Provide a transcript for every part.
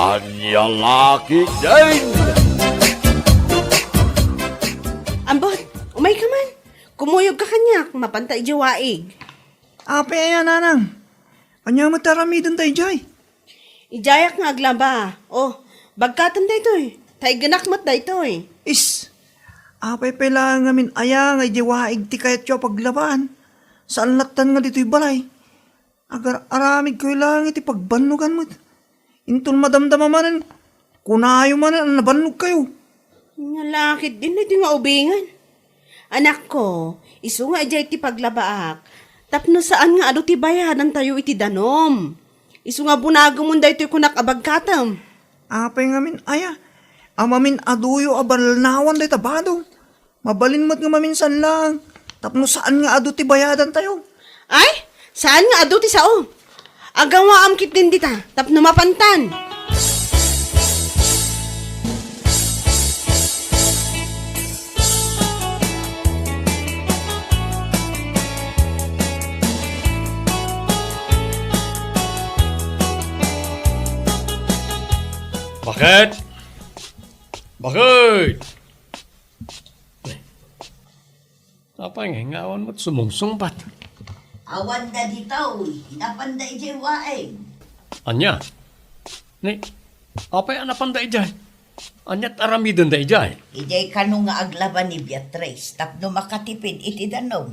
Anyang laki din! Ambot, umay ka man. Kumuyog ka kanyak, mapantay jawaig. Ape ayan, nanang. Anya mataramidan tayo, Jay. Ijayak nga aglaba. Oh, bagkatan da ito eh. Tay ganak mat da ito eh. Is, apay pala ngamin aya nga jiwaig ti kayat yo paglaban. Saan latan nga dito'y balay. Agar aramig ko lang iti pagbanugan mo. Intun madamdama manan, kunayo manan, nabanog kayo. Nalakit din na ito nga ubingan. Anak ko, iso nga ajay ti paglabaak. Tapno saan nga ado ti bayadan tayo iti danom. Iso nga bunago mo da ito'y kunak abagkatam. Apay ngamin aya. Amamin aduyo abalnawan day tabado. Mabalin mo't nga maminsan lang. Tapno saan nga ado ti bayadan tayo. Ay, saan nga ado ti sao? Agawa amkit din dita, tapno mapantan. Bakit? Bakit? Apa nga, ngawan mo't sumungsungpat. Awan na dito, napanday dyan waeng. Anya? Ni, apa yung napanday dyan? Anya't aramidon day dyan? Ijay kanu nga aglaban ni Beatrice, tapno makatipid iti danom.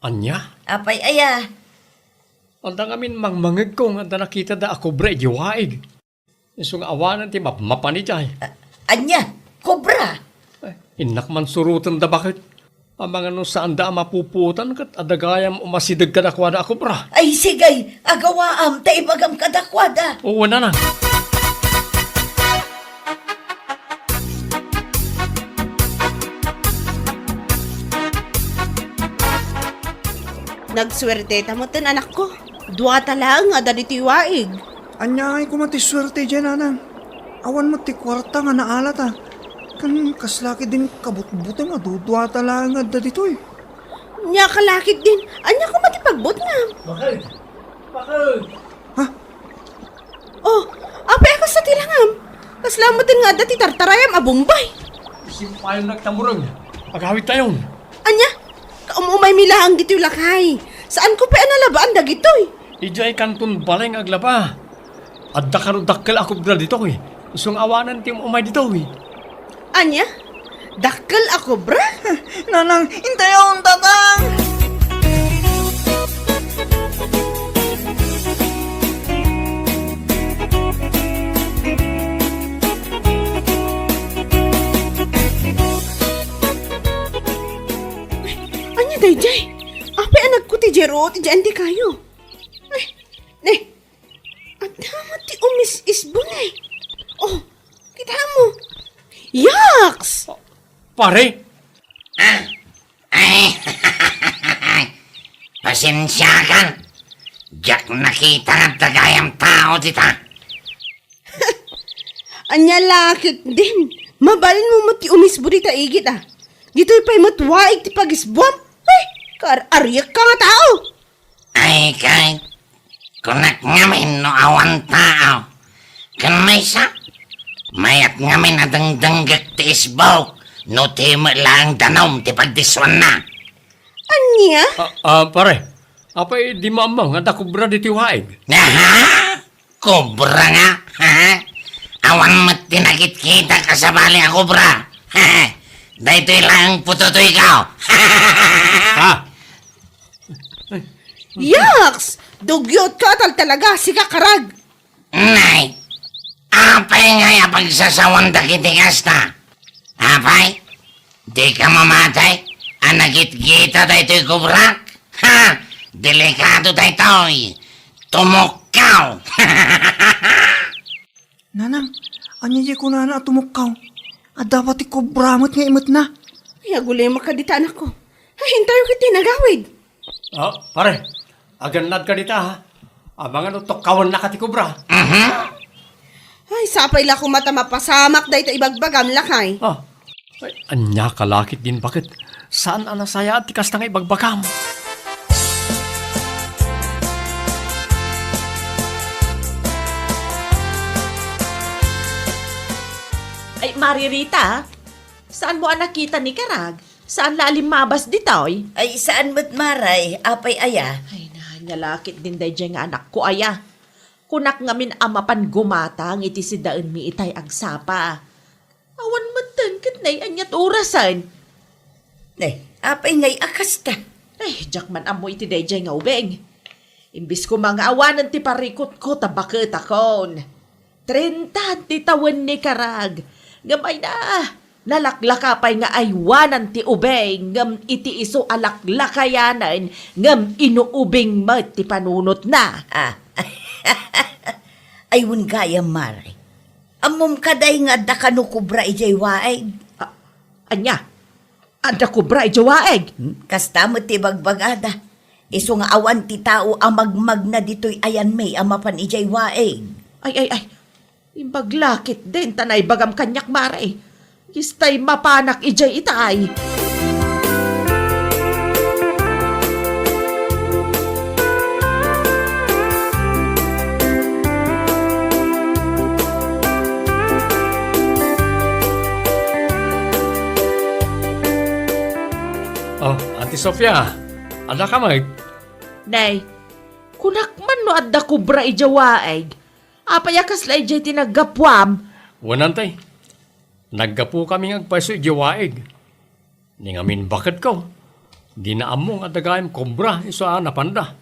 Anya? Apay aya, Anda ngamin mangmangag ko nga nakita da ako bre, jiwaig. Isong awanan ti mapani dyan. anya, kobra. Inak man surutan da bakit? Ang mga no saan da mapuputan kat adagayam umasidag ka dakwa da ako bra. Ay sigay, agawaam, taibagam kadakwada. Oo na na. Nagswerte tamotan anak ko. Dua talang ada di tiwaig. Anya ay kumatiswerte dyan, nanang. Awan mo ti kwarta nga naalat ah. Kan kaslaki din kabutbuti nga dudwa talang nga da dito eh. Nya kalakit din. Anya ko matipagbot nga. Bakit? Bakit? Oh, apay ako sa tilangam. Kaslamat din nga dati tartarayam abumbay. Simpayong nagtamurang. Agawit tayong. Anya, kaumumay milahang dito yung lakay. Saan ko pa nalabaan dagitoy? Ijay kantun baleng aglaba. Adda karudakkel ako bra dito eh. Isong awanan ti umay dito eh. Anya, dakkel ako bra? Nanang, intayon, tatang! Anya dayjay, apay anak ko ti Jero, ti Jandi kayo. Ne, at tama ti umis isbunay. Oh, kita mo. Yaks! Pare, Pasensya ka. Diyak nakita ng tagayang tao dita. Anya lakit din. Mabalin mo mo ti umis burita igit ah. Dito'y pa'y matwaig ti pagisbuam. Ay, aryak ka nga tao. Ay kay, kunak ngamin no awan tao. Kan may sa, mayat ngamin na dangdanggak ti isbaw. No ti lang danom ti pagdiswan na. Anya? pare. Apay di mamang at ako bra dito waig. Aha, kobra nga. Ha? Awan mo't tinagit kita kasabali ako bra. Dahito lang puto to ikaw. Ha? Yaks! Dugyot ka talaga, si kakarag. Nay, apay nga pagsasawan da kitikas na. Apay, di ka mamatay. Anagit-gita da ito'y kubrak. Ha, delikado da ito'y. Tumukaw. Nanang, anya di ko na tumukkaw. At dapat ikobramot nga imot na. Ay, agulay makadita anak ko. Ay, hintayo kita nagawid. Pare, aganad ka dita ha. Abangan no kawan na katikubra. Ay, sapay la ko mata mapasamak da ito ibagbagam lakay. Ay, anya kalakit din bakit? Saan anasaya at tikas na nga ibagbagam? Maririta, saan mo nakita ni Karag? Saan lalim mabas ditoy? Ay, saan mo't maray? Apay aya? Ay, nanyalakit din day nga anak ko, aya. Kunak ngamin amapan gumatang iti si daan mi itay agsapa. Awan matan katnay anyat orasan. Apay ngay akas ta. Ay, jakman amo iti day nga ubeng. Imbis ko mga awanan ti parikot ko tabakit akon. 30 ti tawen ni Karag. Gamay na. Nalaklakapay nga aywanan ti ubeng. Ngam iti iso alaklakayanan. Ngam inuubing mat ti panunot na. Ay, wun gaya maray. Amom kaday nga da kanukubra ijay waeg. Anya? Anda ko bra ijawaeg. Kasta mo ti bagbagada. Iso nga awan ti tao amagmag na dito'y ayan may amapan ijay waeg. Ay. Imbaglakit din tanay bagam kanyak mare. Istay mapanak ijay itay. Oh, Auntie Sofia, ada ka may? Nay, kunak man no adda kubra ijawaeg. Apayakas la ijay tinagapwam. Wanantay, naggapu kami ngagpaiso ijiwaig. Ningamin bakit ko? Dinaamong at dagayam kobra iso napanda.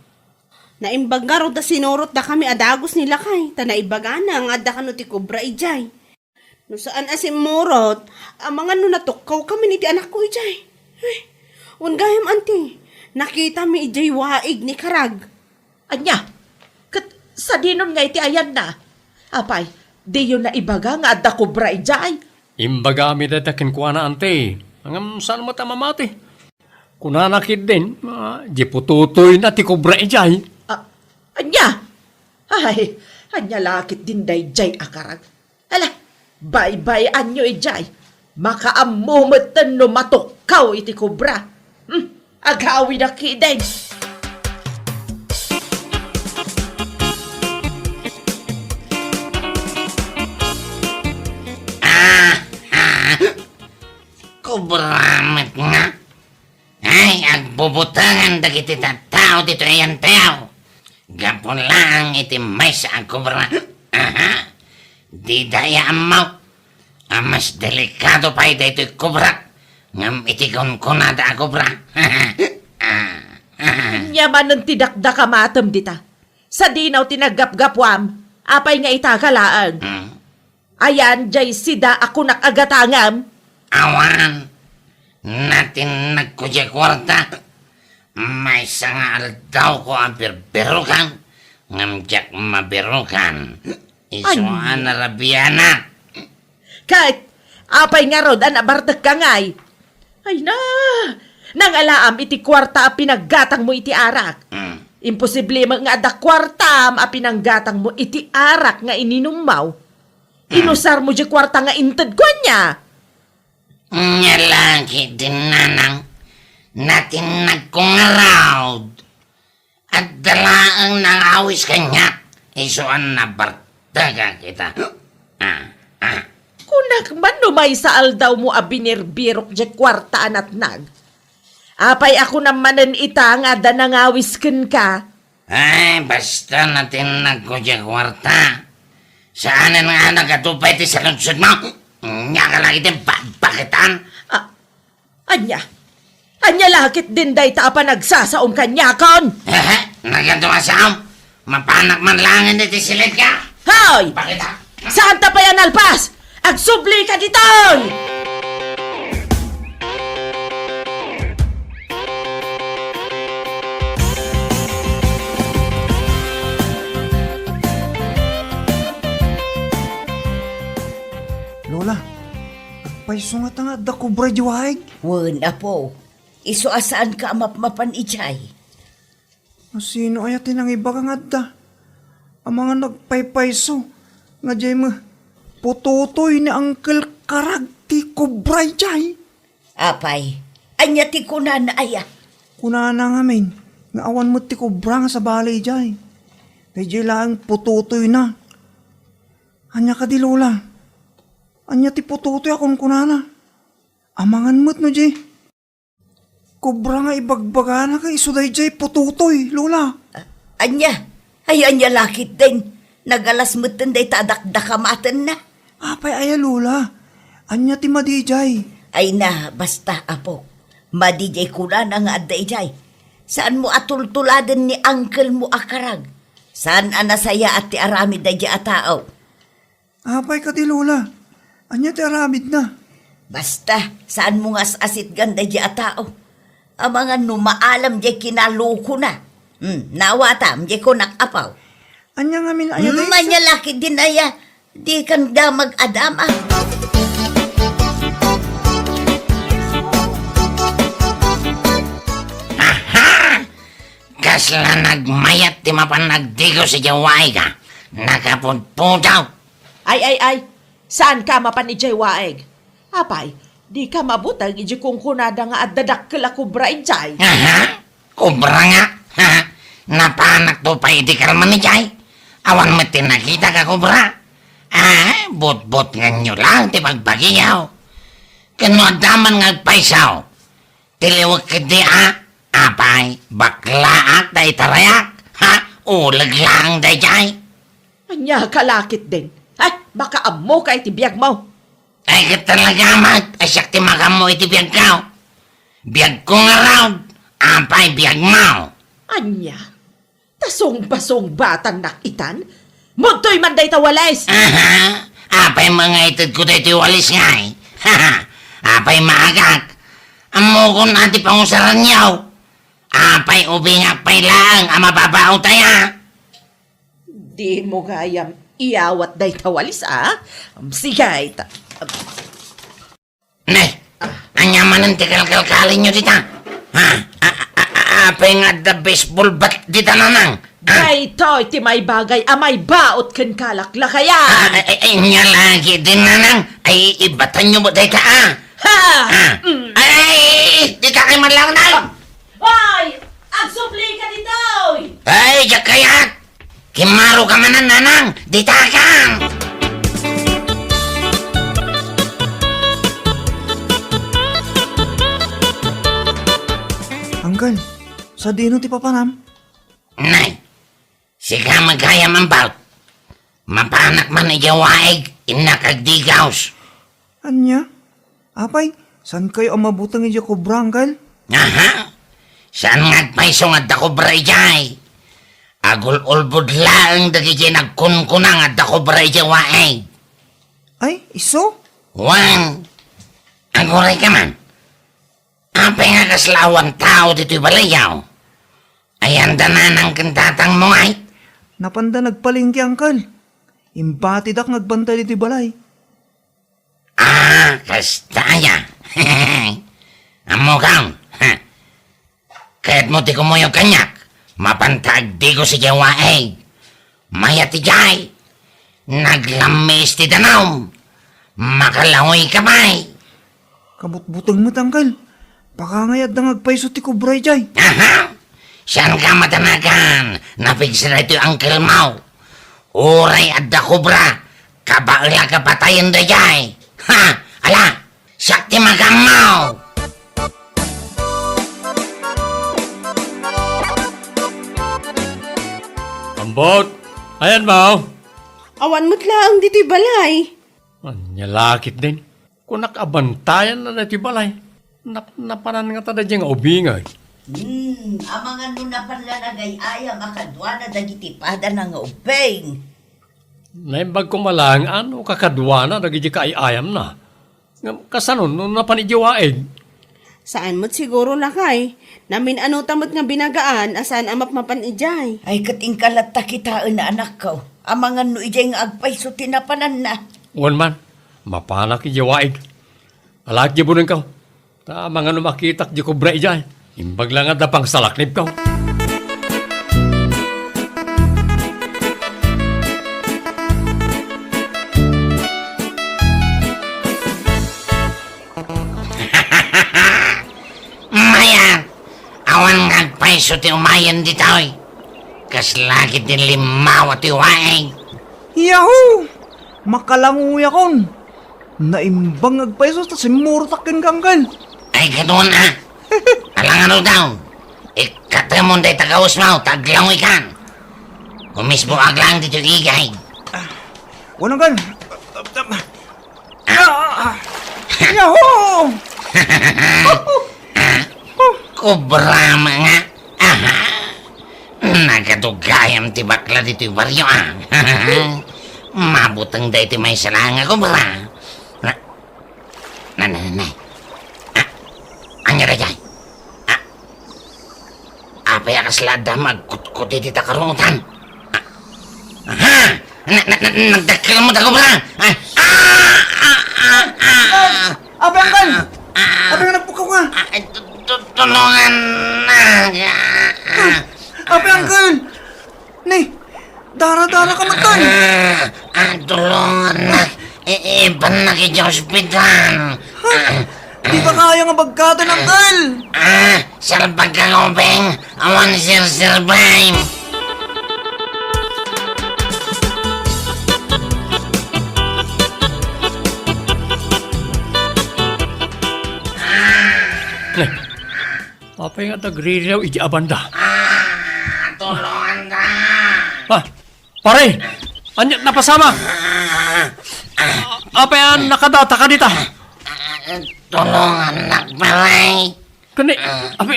Naimbag nga ro da sinurot da kami adagos nila kay. Ta naibaga na nga adda kano ti kubra ijay. No saan asim murot, ang mga no natukaw kami ni ti anak ko ijay. Ay, gayam anti, nakita mi ijay waig ni Karag. Anya, kat sa dinon nga iti ayan na. Apay, di yun na ibaga nga adda kubra ijay. Imbaga mi datakin ko na ante. Ang saan mo tamamati? Kunanakit din, di pututoy na ti kobra ijay. Anya? Ay, anya lakit din day jay akarag. Ala, bye-bye anyo ijay. Makaamumatan no matukaw iti kubra. Agawi na kideng. Kubramet nga. Ay, agbubutangan dagiti tao dito ayan tao. Gapon lang iti may sa kubra. Di daya amaw. Mas delikado pa ito kubra. Ngam iti kunada kubra. Yaman ng tidakda kamatam dita. Sa dinaw tinagap-gapwam. Apay nga itakalaan. Ayan, jay sida ako nakagatangam. Awan. Natin nagkudya kwarta. May sangal daw ko ang birbirukan. Ngamjak mabirukan. Isuan na rabiana. Kahit apay nga rod ang abartag ka ngay. Ay na, nang alaam iti kwarta a pinaggatang mo iti arak. Imposible nga ada kwarta a pinanggatang mo iti arak nga ininumaw. Inusar mo di kwarta nga inted ko niya. Nyalagi din nanang natin nagkungarawd at dalaang nangawis kanya isuan na bartaga kita. Kunak man numay sa aldaw mo a binirbirok di kwarta anat nag. Apay ako namanan ita nga da nangawis ken ka. Ay, basta natin nagkudya kwarta. Saan nga nagatupay ti sa lunsod mo? Nga ka lang itin bakitan? Anya lakit din day ta pa nagsasaom kanya kon. Nagyanto ka saan? Mapanak man lang hindi ti silid ka? Hoy! Bakita? Saan ta pa yan alpas? Agsubli ka diton! Lola, agpaiso nga tanga da kubra jiwaig. Wan apo. Iso asaan ka amapmapan ijay. Sino ayat tinang iba ka nga da? Ang mga nagpaypayso nga jay mo pututoy ni Uncle Karag ti kubra jay. Apay, anya ti kunan aya. Kuna na nga men, nga awan mo ti kubra nga sa balay jay. Kay jay lang pututoy na. Anya ka di Lola. Anya ti pututoy akong kunana. Amangan mo't no, Jay. Kubra nga ibagbagana ka isuday, Jay, pututoy, Lola. Anya, ay anya lakit din. Nagalas mo tinday tadakdakamatan na. Apay aya, Lola. Anya ti madi, Jay. Ay na, basta apo. Madijay kuna na nga aday jay. Saan mo atultuladan ni uncle mo akarag? Saan anasaya at ti aramid na di atao? Apay ka ti, Lola. Anya ti aramid na. Basta, saan mo nga asit ganda di atao? Ang mga numaalam di kinaluko na. Nawatam di ko nakapaw. Anya nga min aya, Day. Manyalaki din aya. Di kan da mag-adama. Kasla nagmayat ti mapan nagdigo sa jaway ka. Nakapudpudaw. Ay. Saan ka mapan ijay waeg? Apay, di ka mabutang iji kung kunada nga at dadakkel ako bra ijay. Aha, kubra nga. Ha, napanak to pa iti kalman ni Jay. Awan mo tinakita ka kubra. Ah, bot-bot nga nyo lang ti pagbagiyaw. Kano adaman nga paisaw. Tiliwag ka di apay, baklaak da itarayak. Ha, ulag lang da Jay. Anya kalakit din. Ay, baka amo ka iti biyag mo. Ay ka talaga mat, asyak ti makamo iti biyag kao. Biyag ko nga raw, apay biyag mo. Anya, tasong-basong batang nakitan, muntoy man day tawales. Aha, apay mga itad ko dito walis nga eh. Haha, apay maagak. Amo ko nati pangusaran niyaw. Apay ubingak pay lang, ang mababaw tayo. Di mo gayam iawat day tawalis Sigay ta. Ne, anyaman ang tikal-kalkalin nyo dita. Ha, apay nga the baseball bat dita nanang. Day to iti may bagay amay baot ken kalaklakayan. Ay, nga lagi din nanang. Ay, ibatan nyo mo dita Ha! Ay, di ka kayo man lang na. Ay! Agsupli ka dito! Ay, diyak kayat! Kimaro ka man nanang! Dita ka! Anggal, sa dino ti papanam? Nay, siga magayam ang bout. Mapanak man ijawaig, inakagdigaws. Anya? Apay, saan kayo ang mabutang iya kubra, Anggal? Aha, saan ngagpaiso nga dako brayjay? Agul-ulbud lang dagiti nagkunkunang at dako brayjawaig. Ay, iso? Wan, aguray ka man. Apay nga kaslawan tao dito'y balayaw. Ayan na ng kantatang mo ay. Napanda nagpalingki, Anggal. Imbatid ak nagbantay dito balay. Kastaya. Amo kang. Kaya't mo ti kumuyog kanyak. Mapantag di ko si jawaeg. Maya ti jay. Naglamis ti danaw. Makalaoy kamay. Kabutbutang mo, Anggal. Baka ngayad na ngagpaiso ti kubray, Jay. Aha! Saan ka matanagan? Napigsira ito yung uncle mo. Uray at da kubra. Kabaala ka patayin da jay. Ha! Ala! Sakti magang mo! Ambot, ayan mo. Awan mo't lang dito'y balay. Anya lakit din. Kung nakabantayan na dati balay. Napanan nga tada diyang ubingay. Amang ano na panlalagay ayam akadwa na dagiti pada ng ubeng. Naimbag ko malang ano kakadwa na dagi ka ayam na. Kasanon nung napanidiwaig. Saan mo't siguro lakay? Namin ano tamot nga binagaan asan amap mapan ijay. Ay kating kalata kitaan na anak ko. Amang ano ijay nga agpaiso tinapanan na. Uwan man, mapanak idiwaig. Alak di bunin ka. Tama nga numakitak di kubra ijay. Imbag lang nga dapang salaknib ka. Maya! Awan ngagpaiso ti umayan ditoy. Kas lagi din limaw at iwaig. Yahoo! Makalanguya kon. Naimbang agpaisos ta simurtak ken kangkal. Ay, ganoon Alang ano daw? Ikatamon day tagaus mo, taglang ikan. Kumisbo aglang dito igay. Wanang kan. Yahoo! Kubra mga. Nagadugayam ti bakla dito yung baryo Mabutang day ti may salanga kubra. Nanay. Anya ra jay. Apa ya kaslada magkut-kut di takarungutan. Nagdakil mo tako ba? Apa yang kan? Apa yang nagpukaw nga? Tulungan na. Apa yang kan? Ni, dara-dara ka man kan. Tulungan na. Iban na kaya ospital. Di ba kaya nga bagkata ng kal? Salpag ka ngobeng. Awan survive. Apa yang tagririyaw iti abanda? Tulungan na. Pare! Anyat na pasama! Apa yang nakadata ka dita? Tulungan na palay. Kani, apa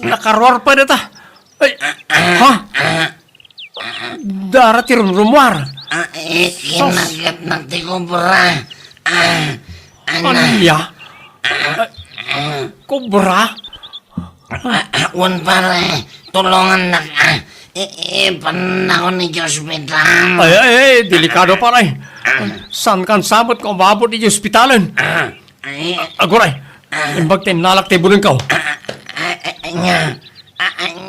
nakarwar pa dita? Ay, ha? Darat yung rumwar. Kinagat na ti kubra. Anya? Kubra? Wan pare, tulungan na ka. Ipan ako ni hospital. Ay, delikado pare. San kan sabot ko mabot di hospitalan? Aguray, imbag tinalak ti bulong ka.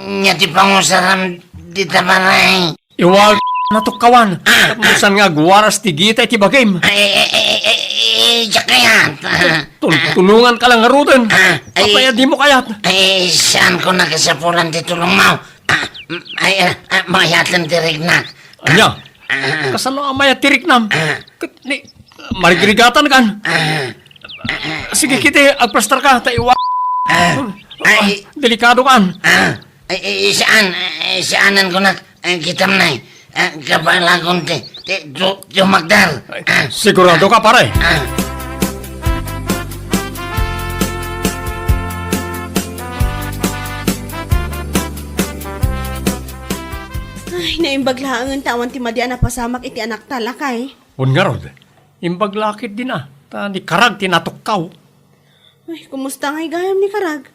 Nya ti pangusaram di tabaray. Iwag na to kawan. Musan nga guwaras ti gita ti bagim. Jakayat. Tulungan ka lang ngarutin. Papaya di mo kayat. Saan ko nakasapulan ti tulong mo? Mayatan ti rignak. Anya, kasano ang maya tirik nam? Marigirigatan kan. Sige kiti, agplastar ka, taiwa. Delikado kan. Saanan ko na kitam na kapalagon ti Magdal. Sigurado ka pare. Ay, naimbag lang ang tawan ti madya na pasamak iti anak talakay. Un nga rod, imbag lakit din ta ni karag tinatukkaw. Ay, kumusta nga'y gayam ni Karag?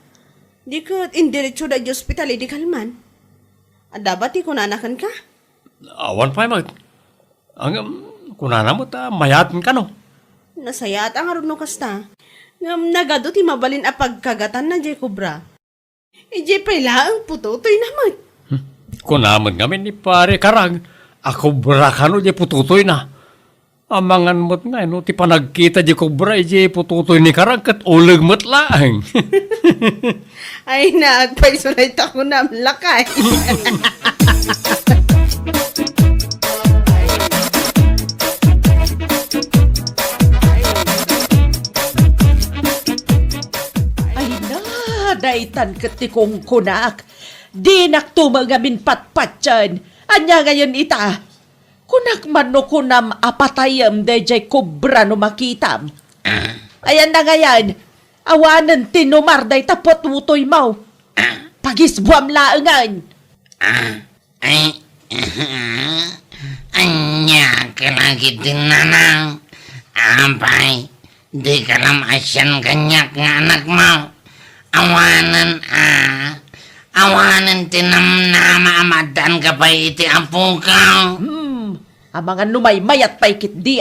Di ka indiretso da di hospital, di kalman. At dapat kunanakan ka? Awan pa mag. Kunana mo ta mayatin ka no. Nasayat ang arun no kasta. Ngam nagado ti mabalin a pagkagatan na jay kubra. E jay pala ang putotoy naman. Kunamon ngamin ni pare karag. Ako brakano di pututoy na. Amangan mo't nga, no, ti panagkita di kubra, di pututoy ni karag kat ulag mo't laang. Ay nagpaisulay ko na lakay. Ay na, daitan katikong kunak. Di naktumangamin patpatyan. Anya ngayon ita. Kunak man no kunam apatayam dayjay kubra no makitam. Ayan na ngayon. Awanan tinumar day tapot wutoy mau. Pagisbuam laangan. Anya ka lagi din nanang. Ampay, di ka lang asyan kanyak nga anak mo. Awanan tinamnama amadan ka pa iti apo ka. Ang mga numay mayat paikit di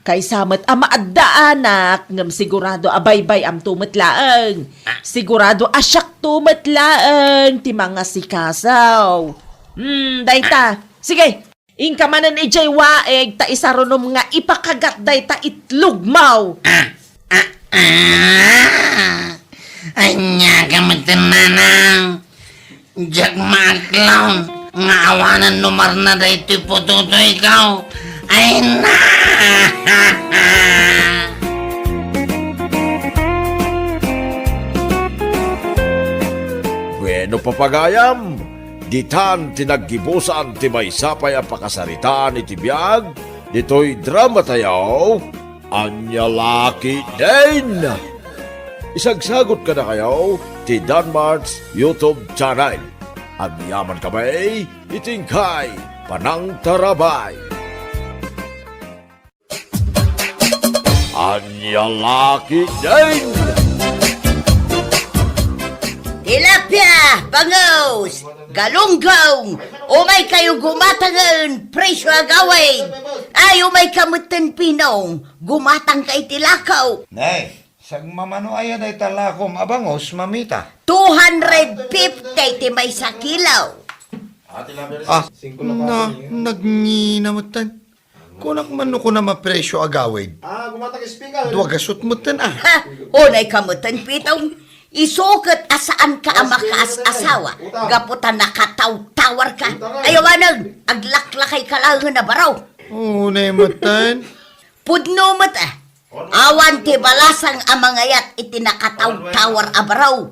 Kaysa met ama adda anak ngam sigurado abaybay am tumetlaeng. Sigurado asyak tumetlaeng ti mga sikasaw. Dayta. Sige. Ingka manan ijay waeg ta isarunom nga ipakagat dayta itlog mau. Anya ka matinanang. Jak maklaw. Nga awanan numar na da ito pututo ikaw. Ay na! papagayam, ditan tinaggibusan ti may sapay ang pakasaritaan iti biyag, dito'y drama tayo, Anya Laki din! Isagsagot ka na kayo, ti Danmar's YouTube channel. Ang yaman kamay, itingkay, Panang Tarabay. Anya Laki din! Tilapia, bangaws, galunggong, umay kayo gumatangan, presyo agawin. Ay, umay kamutan pinong, gumatang kay tilakaw. Nay, sag mamano ayan ay talakom abangos, mamita. 250 ti may sa kilaw. Ah, nagnginamatan. Kunak man ko na mapresyo agawid. Dua gasot mo tan Ha, unay kamutan pitong. Isukat asaan ka ang makaas-asawa. Gaputan nakataw-tawar ka. Ayawanag, aglaklakay ka lang na baraw. Unay matan. Pudno mata. Awan ti balasang ang mga yat itinakataw-tawar abaraw.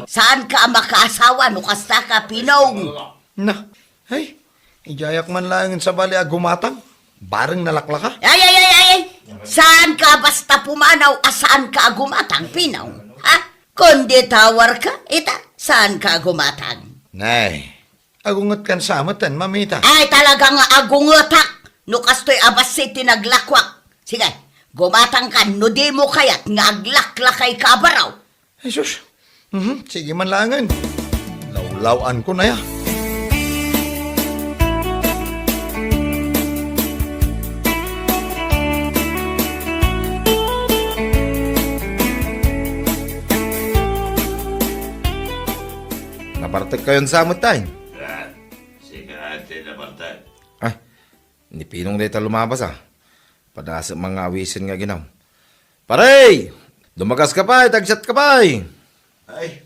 Saan ka ang makaasawa no kasta ka pinong? Na, ay, ijayak man lang sa bali agumatang. Bareng nalaklaka. Ay! Saan ka basta pumanaw asaan ka agumatang pinong? Ha? Kundi tawar ka, saan ka agumatang? Nay, agungat kan sa matan, mamita. Ay, talaga nga agungotak. No kastoy abas si tinaglakwak. Sige, gumatang ka, no di mo kayat nga aglaklakay ka baraw. Ay, sus. Sige man langan. Lawlawan ko na ya. Napartek kayon sa amutay. Sigurate na partay. Ay, ni Pinong dito lumabas Padasa mga awisin nga ginaw. Paray! Dumagas ka pa, tagsat ka pa. Ay,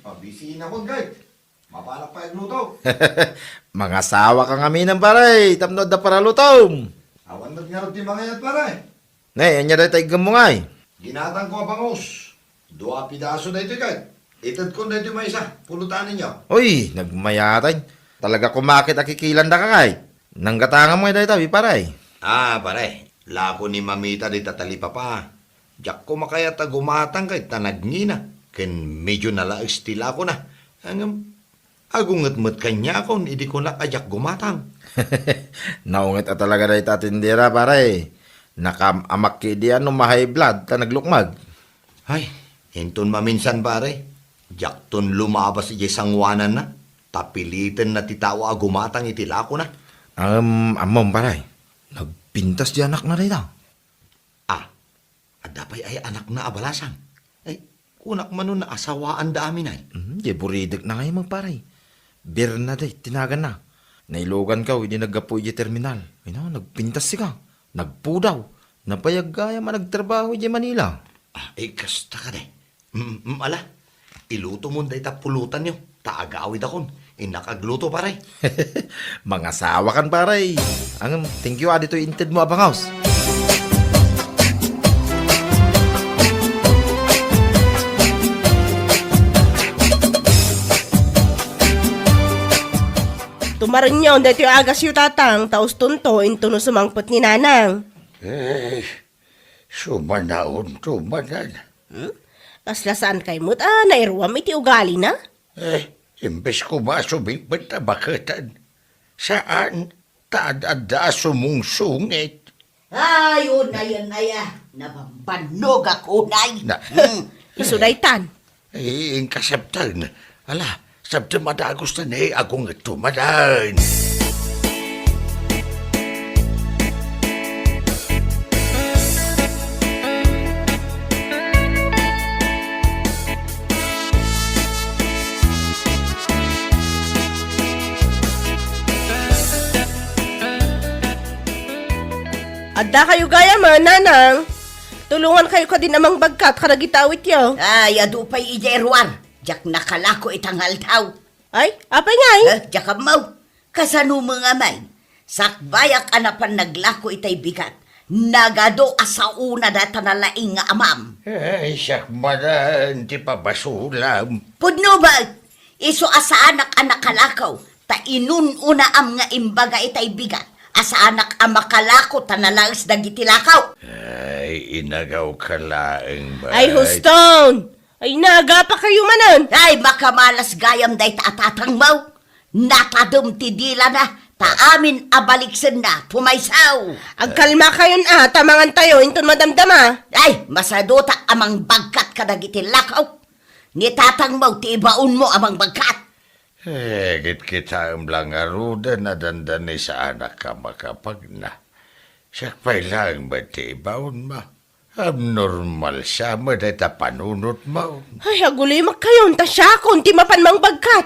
pabisi na ko, guys. Mapalak pa yung luto. Mga sawa kang aminan, paray. Tamnod na para lutom. Awan na nga rin mga yan, paray. Nay, anya na tayo gamungay. Ginatang ko abangos. Dua pidaso na ito, guys. Itad ko na ito may isa. Pulutan ninyo. Uy, nagmayatay. Talaga kumakit akikilan na ka, kay. Nanggatangan mo na ito, paray. Paray. Lako ni mamita di tatalipa pa. Diyak ko makayat gumatang kay tanagngina. Ken medyo nalaes tila ko na. Agungat-mat kanya ako, hindi ko na ajak gumatang. Naungit talaga na itatindira, pare. Nakaamak ki diyan no mahay blood ta naglukmag. Ay, hinton maminsan, pare. Diyak ton lumabas iti sangwanan na. Tapilitan na titawa gumatang itila ko na. Amom, pare. Nagpintas di anak na rin adapay ay anak na abalasang. Ay, kunak man nun na asawaan da amin ay. Di buridik na ngayon magparay. Bir na day, tinagan na. Nailogan ka, hindi naggapoy di terminal. Ay no, nagpintas si ka. Nagpudaw. Napayag gaya man nagtrabaho di Manila. Ay, kasta ka day. Ala, iluto mo day tapulutan nyo. Taagawid akon. Inakagluto paray. Mga sawa kan paray. Thank you dito inted mo abang house. Tumarin niyo, dito yung agas yung tatang, taos tunto, into no sumangpot ni nanang. Sumanaon. Kaslasaan kay mo't, nairuwam iti ugali na. Imbes ko masumipit na bakatan. Saan taadada sumungsungit? Ayun na yan na ya. Nabambanog ako, nay. Isudaytan. Ang kasabtan. Ala, sabta madagos na akong tumadan. Adda kayo gaya man, nanang. Tulungan kayo ka din namang bagkat, karagitawit yo. Ay, adupay ijerwar. Jak nakalako itanghal tao. Ay, apay ngay. Jak amaw. Kasano mga may. Sakbayak anapan naglako itay bigat. Nagado asauna data na laing nga amam. Ay, sakmanan, di pa basulam. Pudno ba? Iso asa anak kalakaw, ta inununa am nga imbaga itay bigat. Asa anak ang makalako ta nalaos dagiti lakaw. Ay, inagaw ka laeng ba? Ay, Huston! Ay, naga pa kayo manan! Ay, makamalas gayam day ta atatang mau. Natadum ti dila na, ta amin abaliksen na, pumaysaw. Agkalma kayon tamangan tayo, inton madamdama. Ay, masaduta amang bagkat ka dagiti lakaw. Ni tatang mau, ti ibaon mo amang bagkat. Git kita ang lang aruda na dandan ni sa anak ka makapag na. Siya pa'y lang ba ti ibaon mo? Abnormal siya mo dahil ta panunot mo. Ay, agulimak kayon, ta siya kung ti mapanmang bagkat.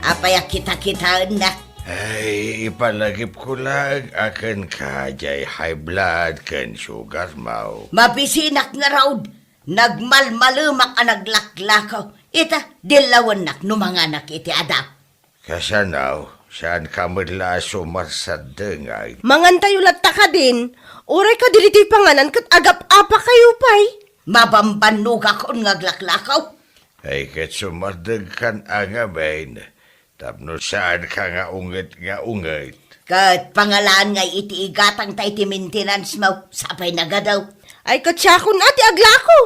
Apaya kita-kitaan na. Ay, ipalagip ko lang akan kajay high blood kan sugar mo. Mabisinak nga raud. Nagmalmalumak ang naglaklakaw. Ita, dilawan nak numanganak iti adap. Kasanaw, saan ka madla sumarsad dengay? Mangan tayo latta ka din. Uray ka diliti panganan kat agap-apa kayo pay. Mabambanog ako ngaglaklakaw. Ay, kat sumardag kan angabain. Tapno saan ka nga unget. Kat pangalaan nga iti igatang tayo ti maintenance mo. Sapay nagadaw. Ay, katsakon ati aglako.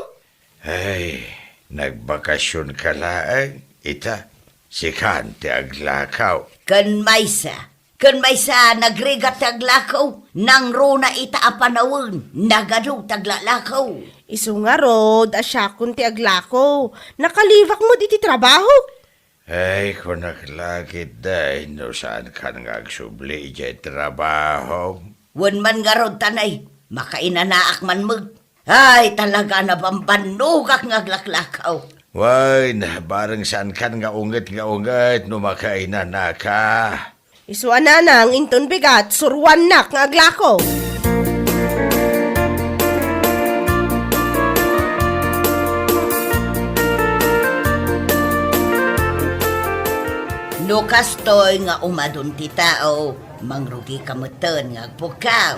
Ay, nagbakasyon ka laang. Ita, si Kante aglakaw. Kan maysa nagrigat taglakaw. Nang runa ita apanawon. Nagadaw taglalakaw. Isu nga rod, asyakon ti aglako. Nakalivak mo diti trabaho. Ay, kung naglakit dahi, no saan ka nagsubli ijay trabaho. Wan man nga rod tanay. Makainanaak man mag. Ay, talaga na bambanugak ngaglaklakaw. Way, na barang saan ka nga unget, no makainan na ka. Isu ananang inton bigat, surwan nak nga aglako. No kastoy nga umadun ti tao, mangrugi kamutan nga agpukaw.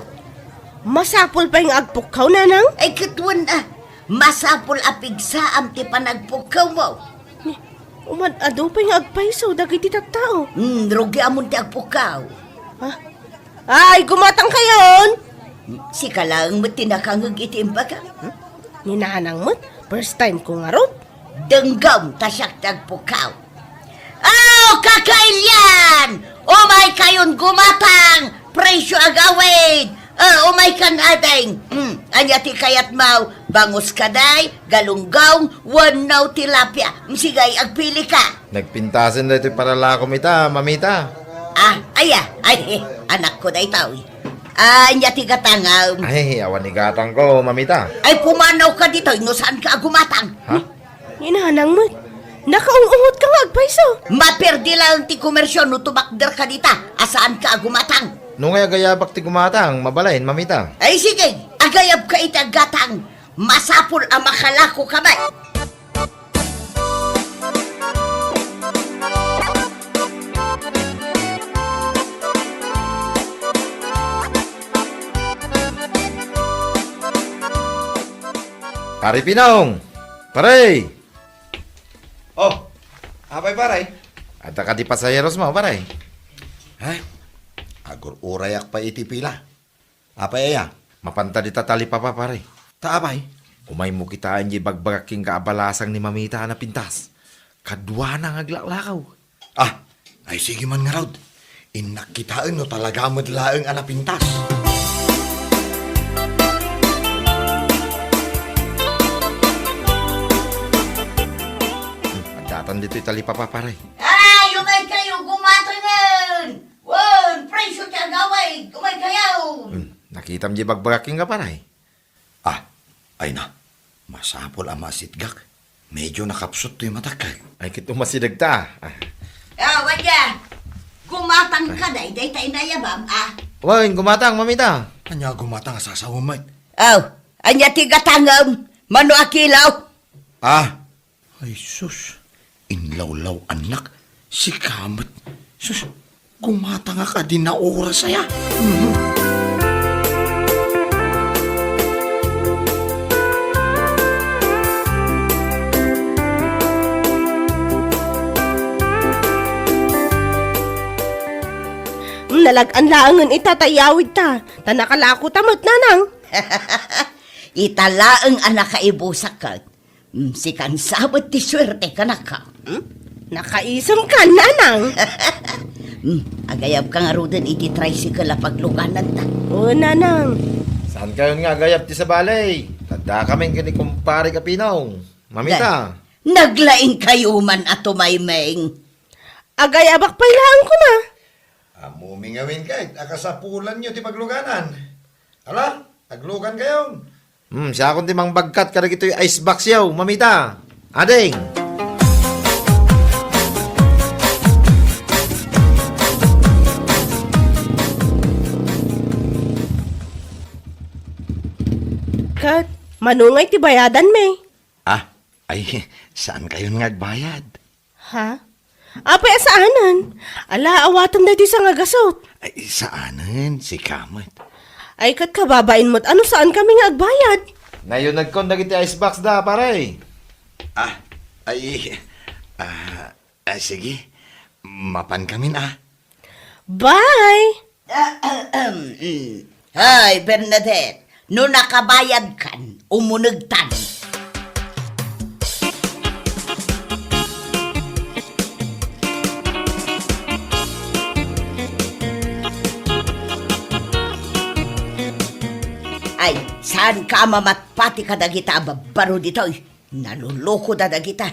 Masapol pa yung agpukaw, nanang? Ay katwan masapol apigsa am ti panagpukaw mo. Umad-ado pa yung agpaiso, dagiti tattao. Rugi amon ti agpukaw. Ha? Ay, gumatang kayon! Si kalang mo tinakangag iti imbaga. Ninanang mo't, first time ko nga ron. Denggam tasyak tagpukaw. Oh, kakailyan! Umay kayon gumatang! Presyo agawid! Umay kan adeng! Anya ti kayat mau, bangus kaday, galunggaw, wanaw tilapia. Sigay, agpili ka. Nagpintasin na ito para lakom ita, mamita. Ay, anak ko na itaw. Anya ti gatangaw. Ay, awan ni gatang ko, mamita. Ay, pumanaw ka dito, no saan ka gumatang? Ha? Ninanang mo't, nakaungungot ka nga agpaiso. Maperdi lang ti komersyon no tumakder ka dita. Asaan ka gumatang? Nung ay agayabak ti gumatang, mabalain, mamita. Ay sige, agayab ka itagatang. Masapul ang makalako kamay. Pare Pinong! Pare! Oh, apay paray? At ka di pasayeros mo, pare. Ay, agur urayak pa iti pila. Apay aya? Mapanta di tatali pa, pare. Taapay? Umay mo kitaan di bagbagaking kaabalasang ni mamita na pintas. Kadwa na ngaglakaw. Ah, ay sige man nga raw. Inakitaan no talaga madlaang anapintas. Magdatan dito itali pa, pare. Ay, umay kayo, gumatangan! Won, presyo ti agaway, umay kayo! Nakitam di bagbagaking ka, pare. Ah, ay na. Masapol ang masitgak. Medyo nakapsot to yung matakay. Ay, kito masidagta. Wadya, gumatang ka day tayo nayabam, Wan, gumatang, mamita. Kanya gumatang sa sawamay. Anya ti gatangam, mano akilaw. Ah, ay sus. Inlawlaw anak. Si Kamat. Sus, gumata nga ka din na oras saya. Nalagaan laangan itatayawid ta. Tanakalako tamot nanang. Italaang anak kaibusak ka. Si kansabot ti swerte ka na ka. Nakaisam ka, nanang. Agayab ka nga rodan iti tricycle na pagluganan ta. Oo, nanang. Saan kayo nga gayap ti sa balay? Tanda kaming kini kumpare kapinaw. Mamita. Naglaing kayo man ato maymeng. Agay abak pailahan ko na. Mumingawin kahit akasapulan nyo ti pagluganan. Ala, taglugan kayo. Siya akong timang bagkat karag ito'y icebox yaw, mamita. Ading. Kat, manungay ti bayadan me. Ay, saan kayo nagbayad? Ha? Apay asaanan? Ala, awatan na di sa nga gasot. Ay, saanan? Si Kamot. Ay, kat kababain mo't ano saan kami nga agbayad? Ngayon nagkondag iti icebox da, pare. Sige. Mapan kami na. Bye! Hay, Bernadette, no nakabayad kan, umunagtan. Ay, saan ka mamatpati ka dagita, babaro dito'y? Naluloko da dagita.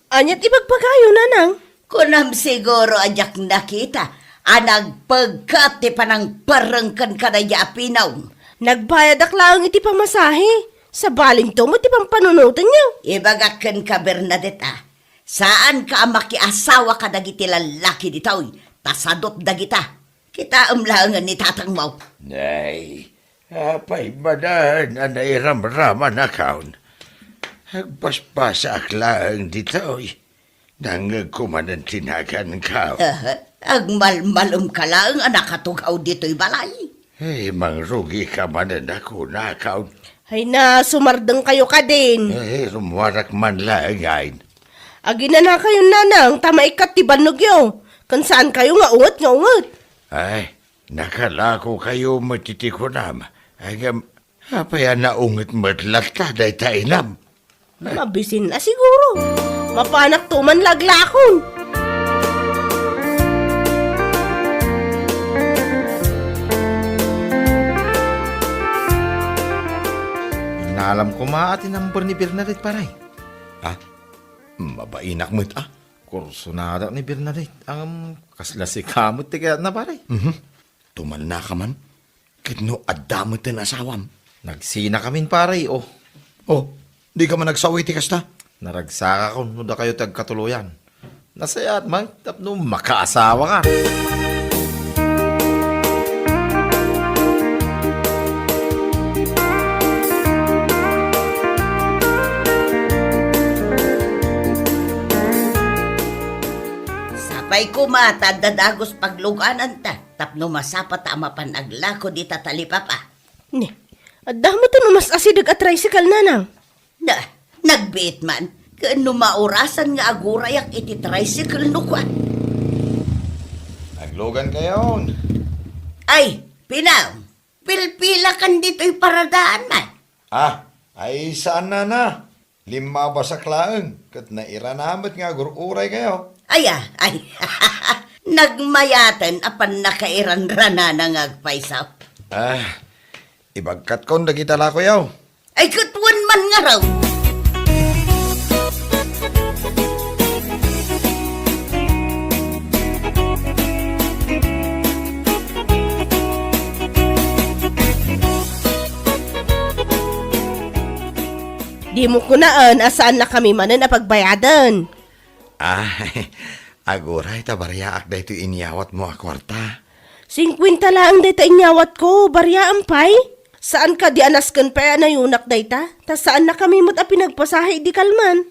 Anyat ibagpagayo, nanang. Kunam siguro ajak nakita, anag pagkat ti panang parangkan ka na yapinaw. Nagbayad aklang iti pamasahe. Sa baling to mo ti pampanunutan niyo. Ibagakan ka, Bernadette, saan ka makiasawa ka dagiti lalaki dito'y? Tasadot dagita. Kita umlangan ni tatang mo. Nay, apay badan anay ramraman akaon. Agpaspasa aklang dito. Nangagkumanan tinagan ka. Agmalmalum ka lang, anak katugaw dito'y balay. Hey, mangrugi ka manan ako na akaon. Ay na, sumardang kayo ka din. Eh, rumuwarak man lang ngayon. Agina na kayo, nanang. Tama ikat ti banog yo. Kan saan kayo nga ungot. Ay, nakalako kayo matitikunam. Agam, apay na unget matlata day tainam. Mabisin na siguro. Mapanak tuman laglakon. Inalam ko maati number ni Bernadette, pare. Mabainak mo't Kurso na ni Bernadette. Ang kasla si kamot ti kaya na, pare. Tuman na ka man. Kitno adamot na asawam. Nagsina kamin, pare, oh. Oh, di ka man nagsawi ti kasta? Naragsaka ko, no da kayo tagkatuluyan. Nasaya at may, tapno makaasawa ka. Sapay kumata, dadagos pagluganan ta. Tapno masapat ama panaglako di tatalipapa. Ne, adamo to mas asidag at tricycle, nanang. Nagbiit man. Kano maurasan nga agurayak iti tricycle no kwa. Naglogan kayo. Ay, Pinaw, pilpila kan dito'y paradaan man. Ay saan na? 5 ba sa klaang? Kat nairanamat nga gururay kayo. Ay, nagmayatan apan nakairanrana na ngagpaisaw. Ibagkat ko nagitala ko yaw. Ay, kutuan man nga raw. Di mo kunaan asaan na kami manan na pagbayadan. Aguray tabaryaak da ito inyawat mo a kwarta. 50 lang dayta inyawat ko, barya ampay. Saan ka di anaskan pa na yunak dayta? Ta saan na kami mo't a pinagpasahe di kalman?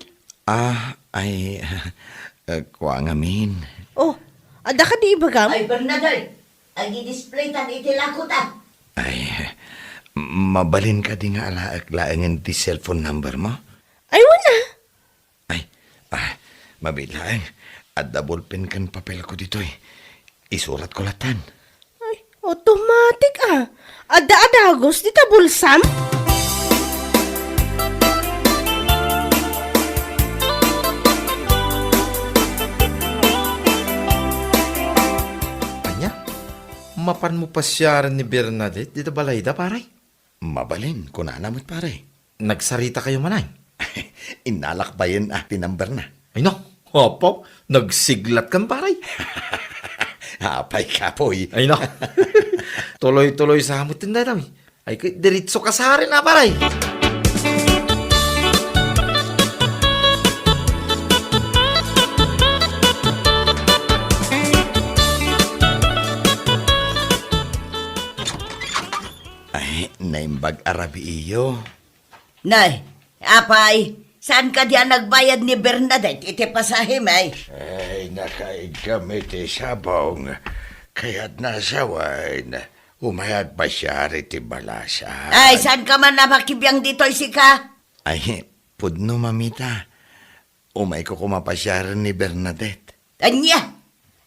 Kwa ngamin. Oh, Ada ka di ibagam? Ay, Bernadette, ang i-display tan itilakot ah. Ay, mabalin ka di nga alaak-laangan ti cellphone number mo? Ay, wala. Ay, mabilang. At double pen kan papel ko dito eh. Isurat ko latan. Ay, automatic ah. Ada-adagos, di tabulsam? Anya? Mapan mo pa siya ni Bernadette dito balayda, paray? Mabalin, kunanamot pare. Nagsarita kayo manay? Inalakbayan tinamber na. Ay no, opo, nagsiglat kan paray. Apay ka po eh. Ay no, tuloy-tuloy sa hamutin na daw. Ay, diritso ka sa rin na paray. Ay, naimbag arabi iyo. Nay, apay, saan ka diyan nagbayad ni Bernadette? Iti pasahim ay. Ay, nakaigamit sabong. Kaya't nasawain. Umayag pa siya riti balasa. Ay, saan ka man namakibiyang dito'y sika? Ay, pudno mamita. Umay ko kumapasyaran ni Bernadette. Anya,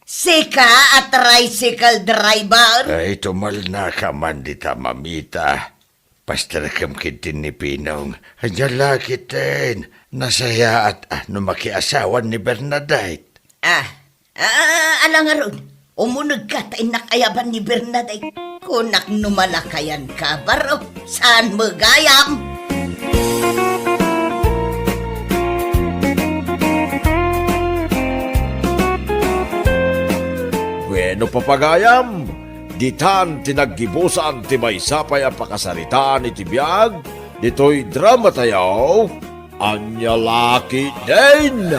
sika at tricycle driver? Ay, tumal na ka man dita mamita. Pastarakam kitin ni Pinong. Anyala kitin. Nasaya at makiasawan ni Bernadette. Alang nga ron. Umunod ka tayo nakayaban ni Bernadette. Kunak numalakayan ka, baro. Saan mo gayam? Bueno papagayam, ditan tinaggibusan ti may sapay ang pakasaritaan iti biyag, dito'y drama tayaw, Anya Laki din!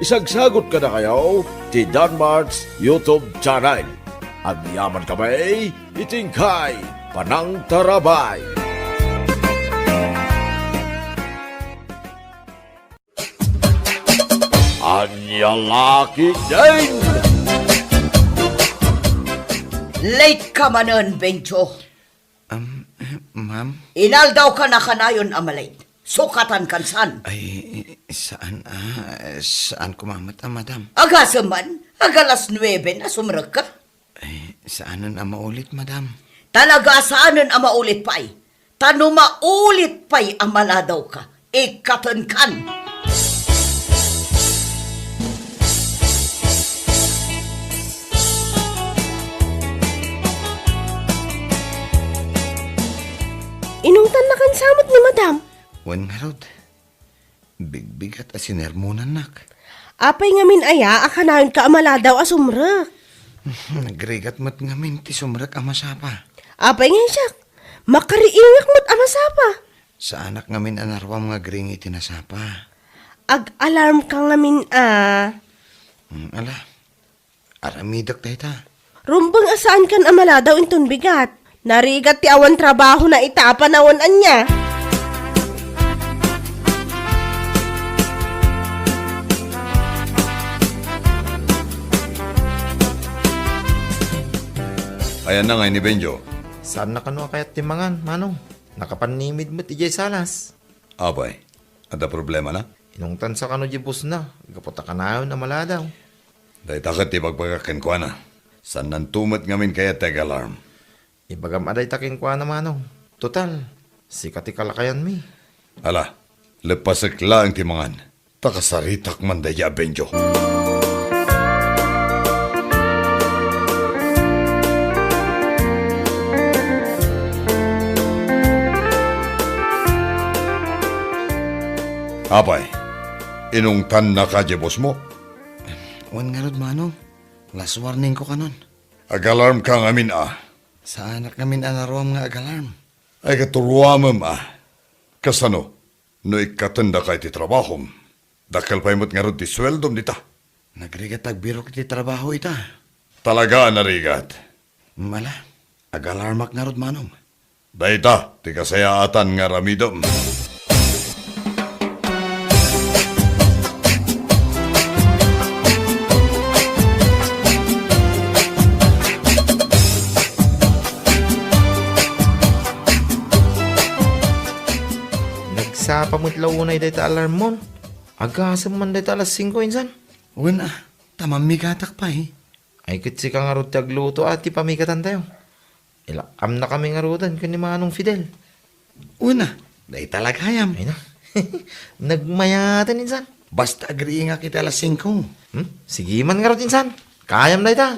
Isagsagot ka na kayo ti Danmarks YouTube channel. At yaman kamay, itingkay, Panang Tarabay. Anya Laki din! Late ka manon, Bencho. Ma'am? Inaldaw ka na kanayon amalay. Sukatan kan san. Ay, saan kumamat madam? Agasaman, agalas 9 na sumrag ka. Ay, saanan ang maulit, madam? Talaga saanan ang maulit pa'y. Tano maulit pa'y amala daw ka. Ikatan kan. Inungtan na kan samot ni madam. Wan nga rod. Bigbigat at sinermonan nak. Apay ngamin aya, akanayon ka amala daw asumrak. Nagrigat mo't ngamin ti sumrak ang masapa. Apay nga siya, makariingak mo't amasapa. Sa anak ngamin anarwam nga gring itinasapa. Ag-alarm ka ngamin Ala, aramidak tayo ta. Rumbang asaan kan amala daw inton bigat. Narigat ti awan trabaho na itapa nawon anya. Ayan na nga ni Benjo. Saan na kano kayat timangan, manong? Nakapanimid mo ti jay salas. Abay, ada problema na? Inungtan sa kano jibus na. Gaputa ka na yun na maladaw. Dahil takot ti pagpagakin ko na. San nantumot ngamin kaya tag-alarm. Ibagam aday taking kwa na manong. Total, sikati kalakayan mi. Ala, lepasak lang timangan. Takasaritak man daya Benjo. Abay, inungtan na ka jebos mo. Wan nga rod, manong. Last warning ko kanon. Ag-alarm ka ngamin Sa anak ngamin anarwam nga ag-alarm. Ay katuruamam Kasano, no ikatanda ka iti trabahom. Dakal pa imot nga rod ti sweldom dita. Nagrigat agbirok ti trabaho ita. Talaga narigat. Mala, ag-alarmak nga rod, manong. Dayta, ti kasayaatan nga ramidom. Nagpigsa pa mo't launay dahil alarm mo. Agasam man dahil alas 5 insan. Una, tamang migatak pa eh. Ay kitsi ka nga ro tagluto at ipamigatan tayo. Ilakam na kami nga rudan kani Manong Fidel. Una, dahil talaghayam. Ay na. Nagmayatan insan. Basta agree nga kita alas 5. Sige man nga ro insan. Kayam na ita.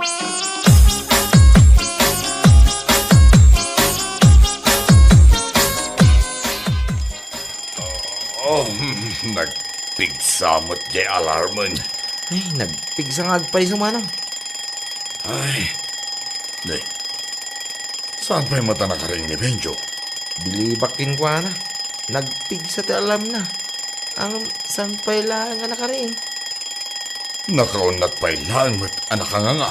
Oh, nagpigsamot di alarmon. Ay, nagpigsa nga agpay sumanang. Ay, di. Saan pa'y mata nakaring ni Benjo? Bilibakin ko na. Nagpigsa ti alam na. Ang saan pa'y lang nga nakaring. Nakaunat pa'y lang mo't anak ka nga.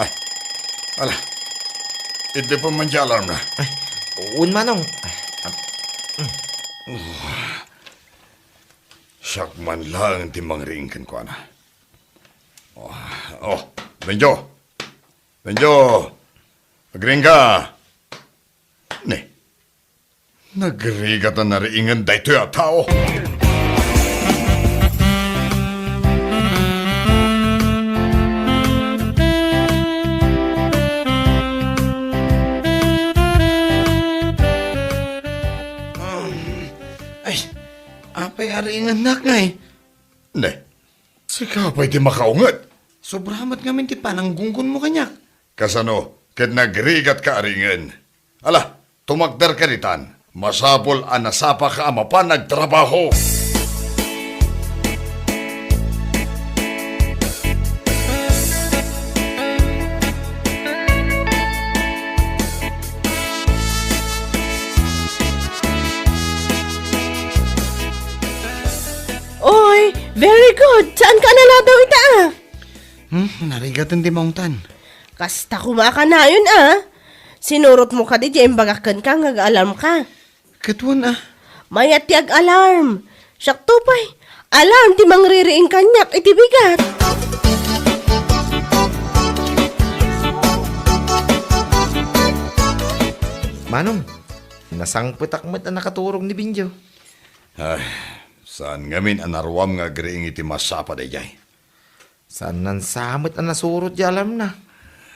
Ay, ala. Hindi pa man di alarm na. Ay, uun manong. Ay, Siyak man lang di mangringkan ko na. Oh, Benjo! Benjo! Agring ka! Ne, nagrigatan na ringan dahito ya tao. Ay, apay haringan nak nga eh. Ne, sika pa'y di makaungat. Sobramat nga min ti pananggunggon mo kanyak. Kasano, ket nagrigat ka aringan. Ala, tumagdar ka ritan. Masapol anasapa ka ama pa nagtrabaho. Oy, very good. Saan ka naladaw ita ah? Narigatan di maungtan. Kasta kumaka na yun ah. Sinurot mo ka di dyan bagakan ka ngag-alarm ka. Katuan ah. Mayat tiag alarm. Siyak tupay. Alarm ti mangririing kanyak iti bigat. Manong, nasangputak mo't na nakaturong ni Binjo. Ay, saan ngamin anarwam nga agriing iti masapa day jay? Saan nan samot na nasurot di alam na.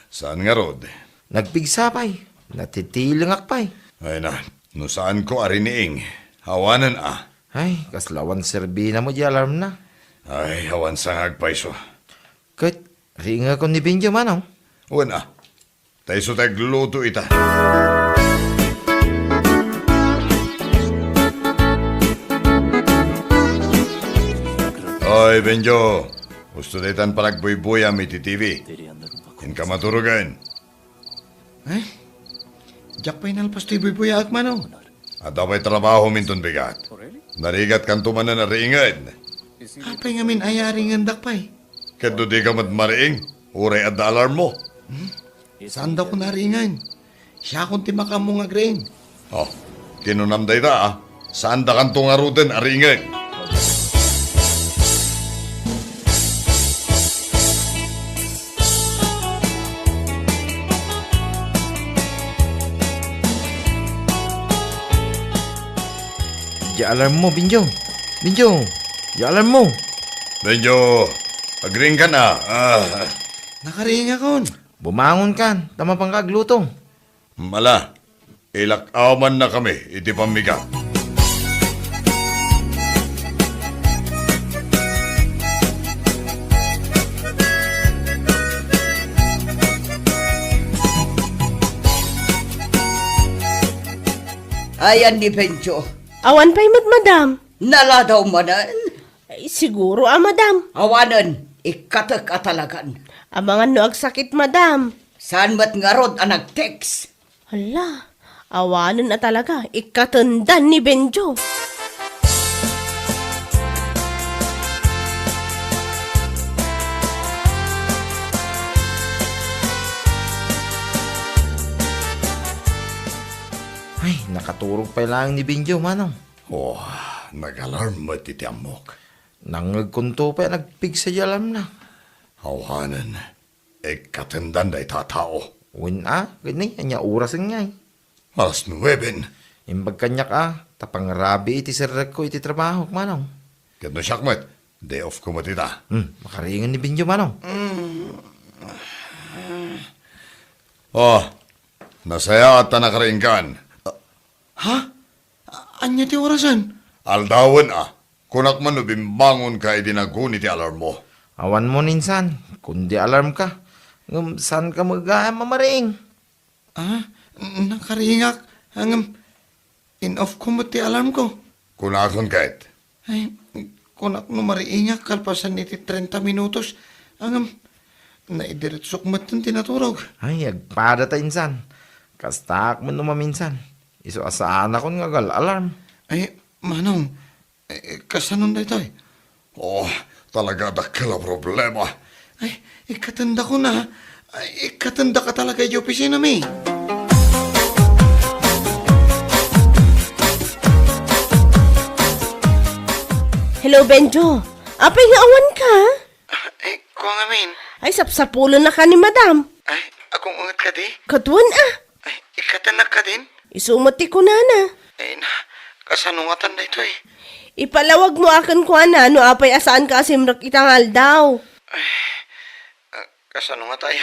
Saan nga rod? Nagpigsapay. Natitiling akpay. Ay na, no saan ko ariniing? Hawanan ah. Ay, kaslawan serbina mo di alarm na. Ay, hawan sang agpaiso. Kat, ringa ko ni Binjo manong. Uwan ah, tayo so tagluto ita. Oy, Benjo. Gusto daytan panagbuy-buyam iti TV. Yan ka maturugan. Ay, jak pa'y nalpas to'y buy-buyak mano. At apay trabaho minton bigat. Narigat kan tumanan na ringad. Apay nga min ayaring andak pa'y. Kado di ka matmariing, uray at alarm mo. Saan daw ko naringan? Siya akong timakamong agreng. Oh, kinunam day ta ah. Saan da kan tungaruten aringad? Di alarm mo, Binjo. Binjo, di alarm mo. Benjo, agring ka na. Nakaringa kon. Bumangon kan, tama pang kagluto. Mala, ilakaw man na kami, iti pamiga. Ayan ni Benjo. Awan pa'y madam. Nala daw manan. Ay, siguro madam. Awanan, ikatak-atalagan. Abangan no agsakit madam. Saan mat nga rod ang nag-text? Hala, awanan na talaga. Ikatundan ni Benjo. Ay, nakaturog pa lang ni Binjo, manong. Oh, nag-alarm mo iti amok. Nangagkunto pa, nagpigsa di alam na. Hawanan, katendan day tatao. Uwin gani, anya oras nga eh. Alas 9, Imbag kanyak tapang rabi iti sirrek ko iti trabaho, manong. Kano siyakmat, day off ko matita. Makaringan ni Benjo, manong. Oh, nasaya at nakaringkan. Ha? Anya ti orasan? Aldawan kunak man bimbangon ka idinagun iti alarm mo. Awan mo ninsan, kundi alarm ka. Saan ka mamaring? Nakaringak. Ang in-off ko mo ti alarm ko. Kunakon kahit. Ay, kunak no mariingak kalpasan iti 30 minutos. Ang naidiretsok mo itong tinaturog. Ay, agpada ta insan. Kastak mo numaminsan. Iso asaan akong ngagal alarm. Ay, manong, kasanon da ito eh. Oh, talaga dakila problema. Ay, ikatanda ko na. Ay, ikatanda ka talaga yung opisina mi. Hello, Benjo. Apay nga awan ka? Ay, kuha nga min. Ay, sapsapulo na ka ni madam. Ay, akong ungat ka di. Katuan Ay, ikatanda ka din. Isumati ko na na. Ay, kasanungatan da ito eh. Ipalawag mo akin ko na, no apay asaan ka asimrak itangal daw. Kasanungat ay,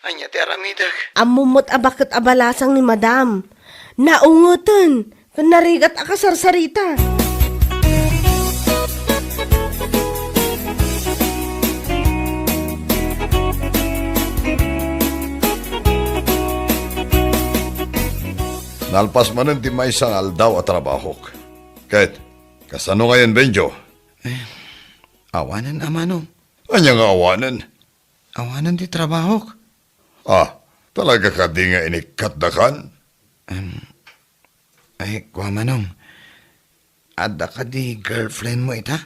anya ti aramidag. Amumot abakit abalasang ni madam. Naungutan, kan narigat akasarsarita. Nalpas manen ti may isang aldaw at trabahok. Kahit, kasano ngayon, Benjo? Awanan, amanong. Anya nga awanan? Awanan di trabahok. Talaga ka di nga inikatdakan? Ay, kuha manong. Ada ka di girlfriend mo ita?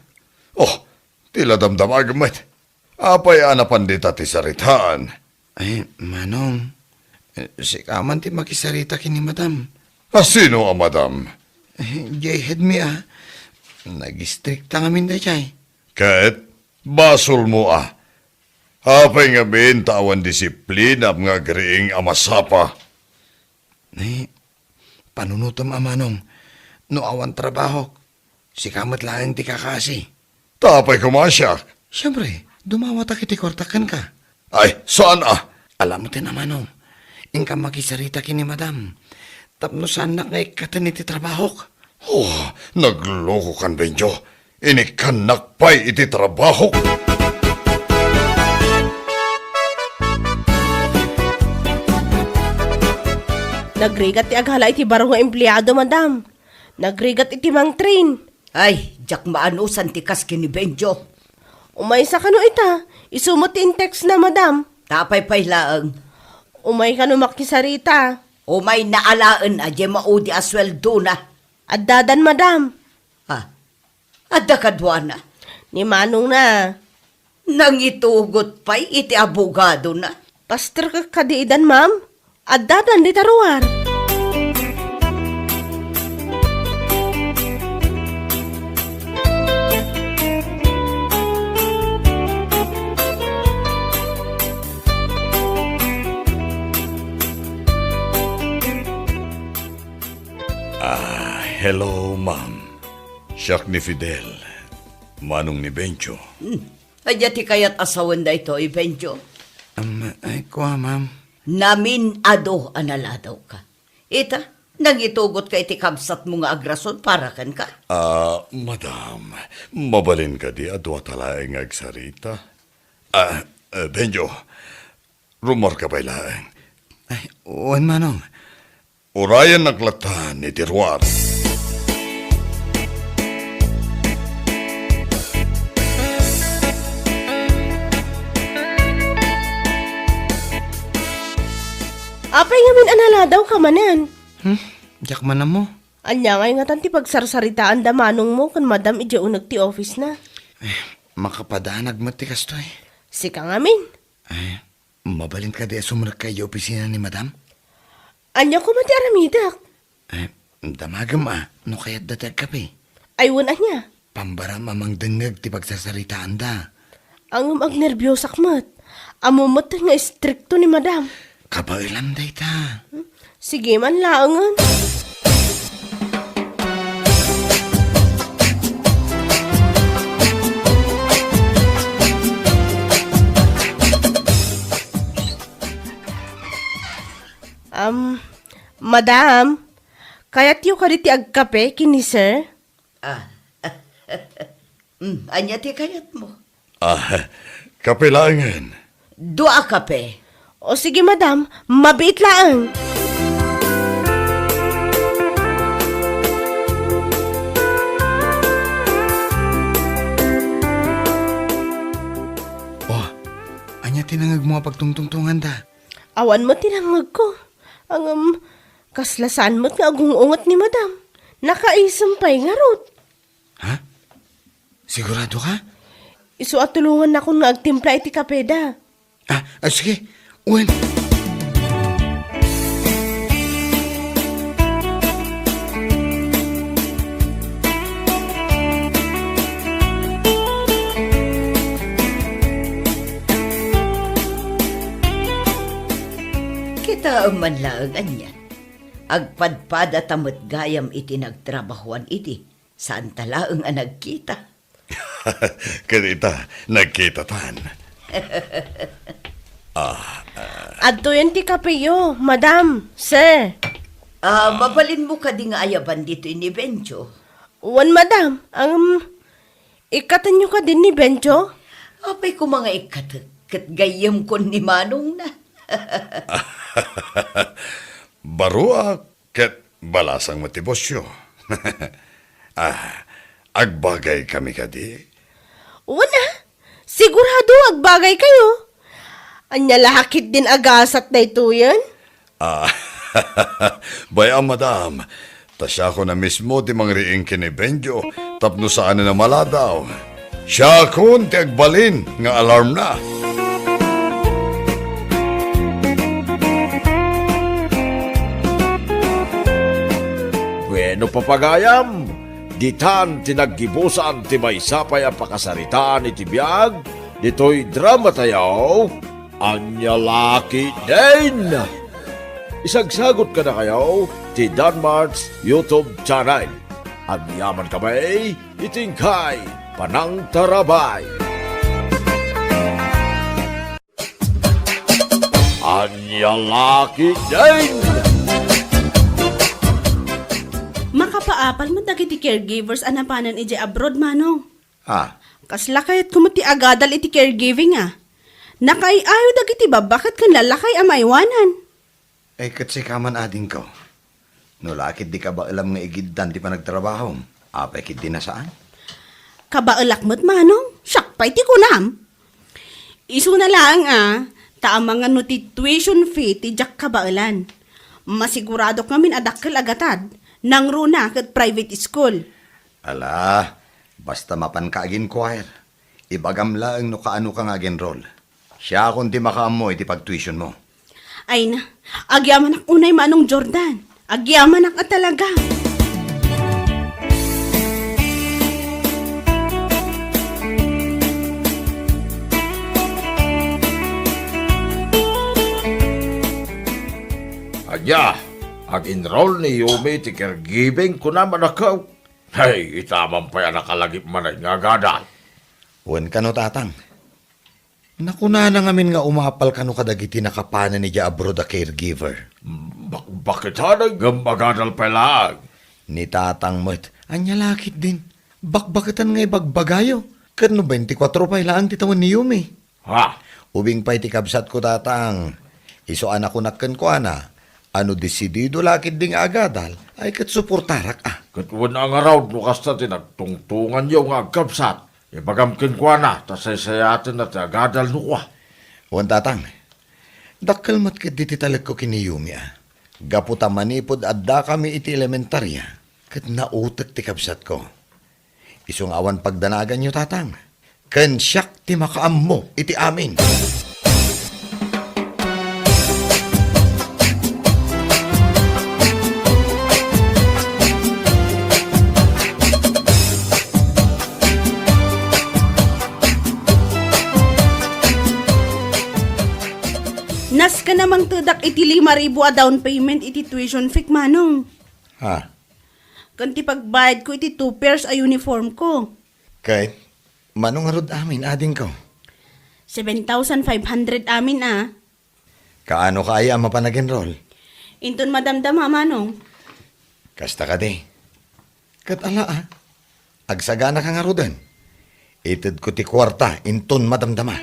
Oh, tila damdamag met. Apay anapan di ti saritaan. Ay, manong. Si kaman ti makisarita kini madam. Sino ang madam? Jay head mi Nag-strict ngamin da jay. Kahit, basol mo Apay nga bin tawan disiplina nga griing amasapa. Ay, panunutom amanong. No awan trabaho. Si kamat lang ti kakasi. Tapay kumasyak. Siyempre, dumawat kiti kortakan ka. Ay, saan Alam mo tinamanong. Ingka makisarita kini madam. Tapno saan na ngay katan iti trabaho. Oh, nagloko kan Benjo. Inikanak pa'y iti trabaho. Nagrigat ti aghala iti baro nga empleyado, madam. Nagrigat iti mang train. Ay, jak maanusan ti kas kini Benjo. Umay sa kano ita, isumot ti text na, madam. Tapay paylaang. Umay kano makisarita. O may naalaan a di maudi asweldo na. Addadan, madam. Adda kadwana. Ni Manong na. Nang itugot pa'y iti abogado na. Pastor ka kadiidan, ma'am. Addadan di taruar. Hello, ma'am. Siyak ni Fidel. Manong ni Benjo. Adya ti kayat asawan da ito, Benjo. Ay, kuha ma'am. Namin ado analadaw ka. Ita, nang itugot ka iti kamsat mo nga agrason para kan ka. Madam, mabalin ka di adwa talaeng agsarita. Benjo, rumor ka ba ilaeng? Ay, uwan manong. Urayan naglatan ni Tirwar. Apay nga min analadaw ka manan. Diyak man na mo. Anya ngay nga tanti pagsarsaritaan da manong mo kan madam ija unag ti office na. Makapadanag mo ti kastoy. Sika nga min. Ay, mabalin ka di sumunag kayo opisina ni madam? Anya ko mati aramidak. Ay, damagam no kaya't datag kape. Aywan anya. Pambara mamang dengag ti pagsasaritaan da. Ang agnervyosak mat. Amumot nga stricto ni madam. Kabailam day ta. Sige man laangan. Madam, kayat yu ka ti agkape kini sir? Anya ti kayat mo. Kapilangan. Dua kape. O sige madam, mabait lang. Oh, anya tinangag mo pagtungtungtungan ta. Awan mo tinangag ko. Ang kaslasan mo't nga agungungot ni madam. Nakaisampay nga rot. Ha? Sigurado ka? Isu at tulungan na kung agtimpla iti kapeda. Sige. Uwan. Kita man lang anya. Agpadpada tamot gayam iti nagtrabahuan iti. Saan talaang nagkita? Kanita, nagkita tan. Adto yan ti kapeyo, madam, sir. Mabalin mo ka di nga ayaban dito ini Bencho. Wan madam, ikatan nyo ka din ni Bencho? Apay ko mga kat gayam kon ni Manong na. Barua ket balasang matibosyo. Agbagay kami kadi. Wala, sigurado agbagay kayo. Anya lahakit din agasat na ito yan? Bayang madam, tasya ko na mismo ti mangriing kini Benjo, tapno saan na maladaw. Siya kun ti agbalin nga alarm na. Bueno papagayam, ditan tinaggibusan ti maysapay ang pakasaritaan iti biyag, dito'y drama tayo, anya laki din. Isagsagot ka na kayo ti Danmart's YouTube channel. Ang yaman kamay, itingkay, panang tarabay. Anya laki din. Makapaapal mo dagiti caregivers anapanan iti abroad, manong. Ah, Kasla kayat kumuti agadal iti caregiving Nakaiayo dagiti ba, bakit kan lalakay amaywanan? ay katsi ka man ading ko. No lakit di ka ba alam nga igiddan ti panagtrabaho? Apay kit di na saan? Kabaelak mo't manong, syakpay ti kunam. Isu na lang taamang ano ti tuition fee ti jak kabaelan. Masigurado kami adakkel agatad, nang runa kat private school. Ala, basta mapan ka agin choir. Ibagam lang no kaano ka nga roll. Siya kung di makaamoy ti pag-tuition mo. Ay na, agyaman ak unay manong Jordan. Agyaman ak talaga. Anya, ag-enroll ni Yumi ti caregiving ko naman ako. Hey, itamang pa yan nakalagip man ay nga gadal. Uwan ka no tatang. Nakuna na ngamin nga umapal ka no kadagiti nakapanan ni abroad a caregiver. Bakit hanag magadal pa lang? Ni tatang mo't, anya lakit din. Bakbakitan nga ibagbagayo. Kano 24 pa ilang titawan ni Yumi. Ha? Ubing pa'y tikabsat ko tatang. Iso anak ko nakken ko ana. Ano desidido lakit ding agadal, ay kat suportarak Katwan ang araw, lukas na tinagtungtungan yung agkabsat. Ibagamkin ko na, tasaysayatin na tagadal nukwa. Wan tatang, dakkel mat kat diti talag ko kiniyumi Gaputa manipod adda kami iti elementarya, kat nautek ti kabsat ko. Isong awan pagdanagan nyo tatang, ken siyak ti makaammo iti amin. Nas ka namang tudak iti 5,000 a down payment iti tuition fee, manong. Ha? Kanti pagbayad ko iti 2 pairs a uniform ko. Kay, manong arod amin ading ko. 7,500 amin Kaano kaya mapanag-enroll? Inton madamdama manong. Kasta ka di. Kat ala agsagana ka nga rodan. Ited ko ti kwarta, inton madamdama.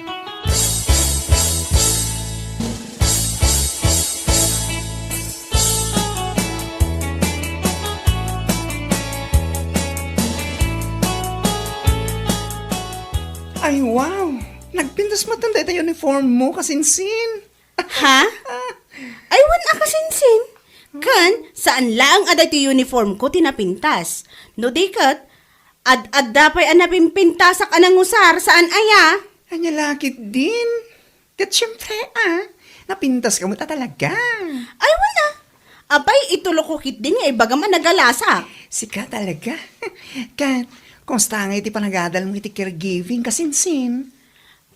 Ay, wow! Nagpintas matanda ito uniform mo, kasinsin. Ha? Ay, wan akasinsin. Kan, saan lang aday ti uniform ko tinapintas. No dikat, ad dapay anapimpintasak anang usar, saan aya? Anya lakit din. Kat syempre, napintas ka mo ta talaga. Ay, wala. Abay, itulok ko kit din nga ibagam nagalasa. Sika talaga. Kat, kumusta nga iti panagadal mo iti caregiving, kasinsin.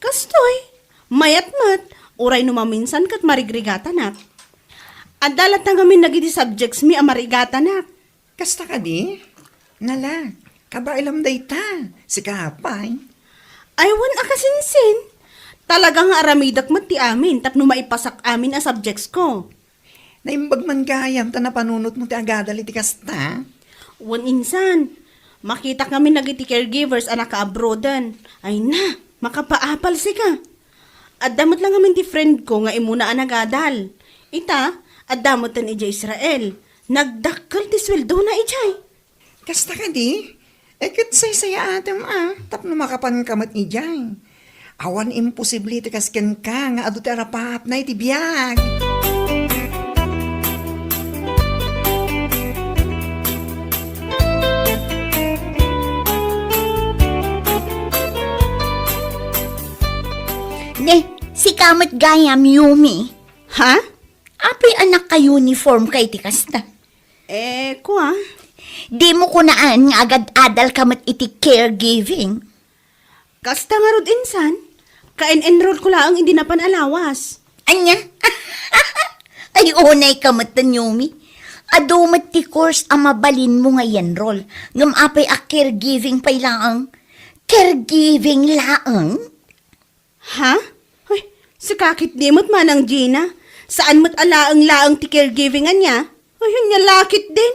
Kastoy, mayat-mat, uray numaminsan kat marigrigata nak. Adalat na kami nagiti subjects mi amarigata nak. Kasta ka di? Nala, kabailam day ta. Sika apay. Ay, wan akasinsin. Talagang aramidak mat ti amin, tapno maipasak amin a subjects ko. Naimbag man gayam ta na panunot mo ti agadal iti kasta. Wan insan, makita kami nagiti caregivers anak ka-abroadan. Ay na, makapaapal sika. Addamot lang kami ti friend ko nga imuna anagadal. Ita, addamot tan ija Israel. Nagdakkel ti sweldo na ijay. Kasta ka di? Kat say-saya atam tapno makapan kamat ijay. Awan imposible ti kasken ka nga adu ti arapaap na iti biyag. Si kamat gayam, Yumi. Ha? Apay anak ka uniform kay ti kasta. Kuha. Di mo kunaan nga agad adal kamat iti caregiving. Kasta nga rod insan. Kain-enroll ko lang hindi na panalawas. Anya? Ay, unay kamat tan, Yumi. Adumat ti course ang mabalin mo nga enroll. Ngam apay a caregiving pay laang. Caregiving laang? Ha? Hoy, sakakit di mo't manang Gina. Saan mo't alaang-laang ti caregivingan niya? Ay, yun niya lakit din.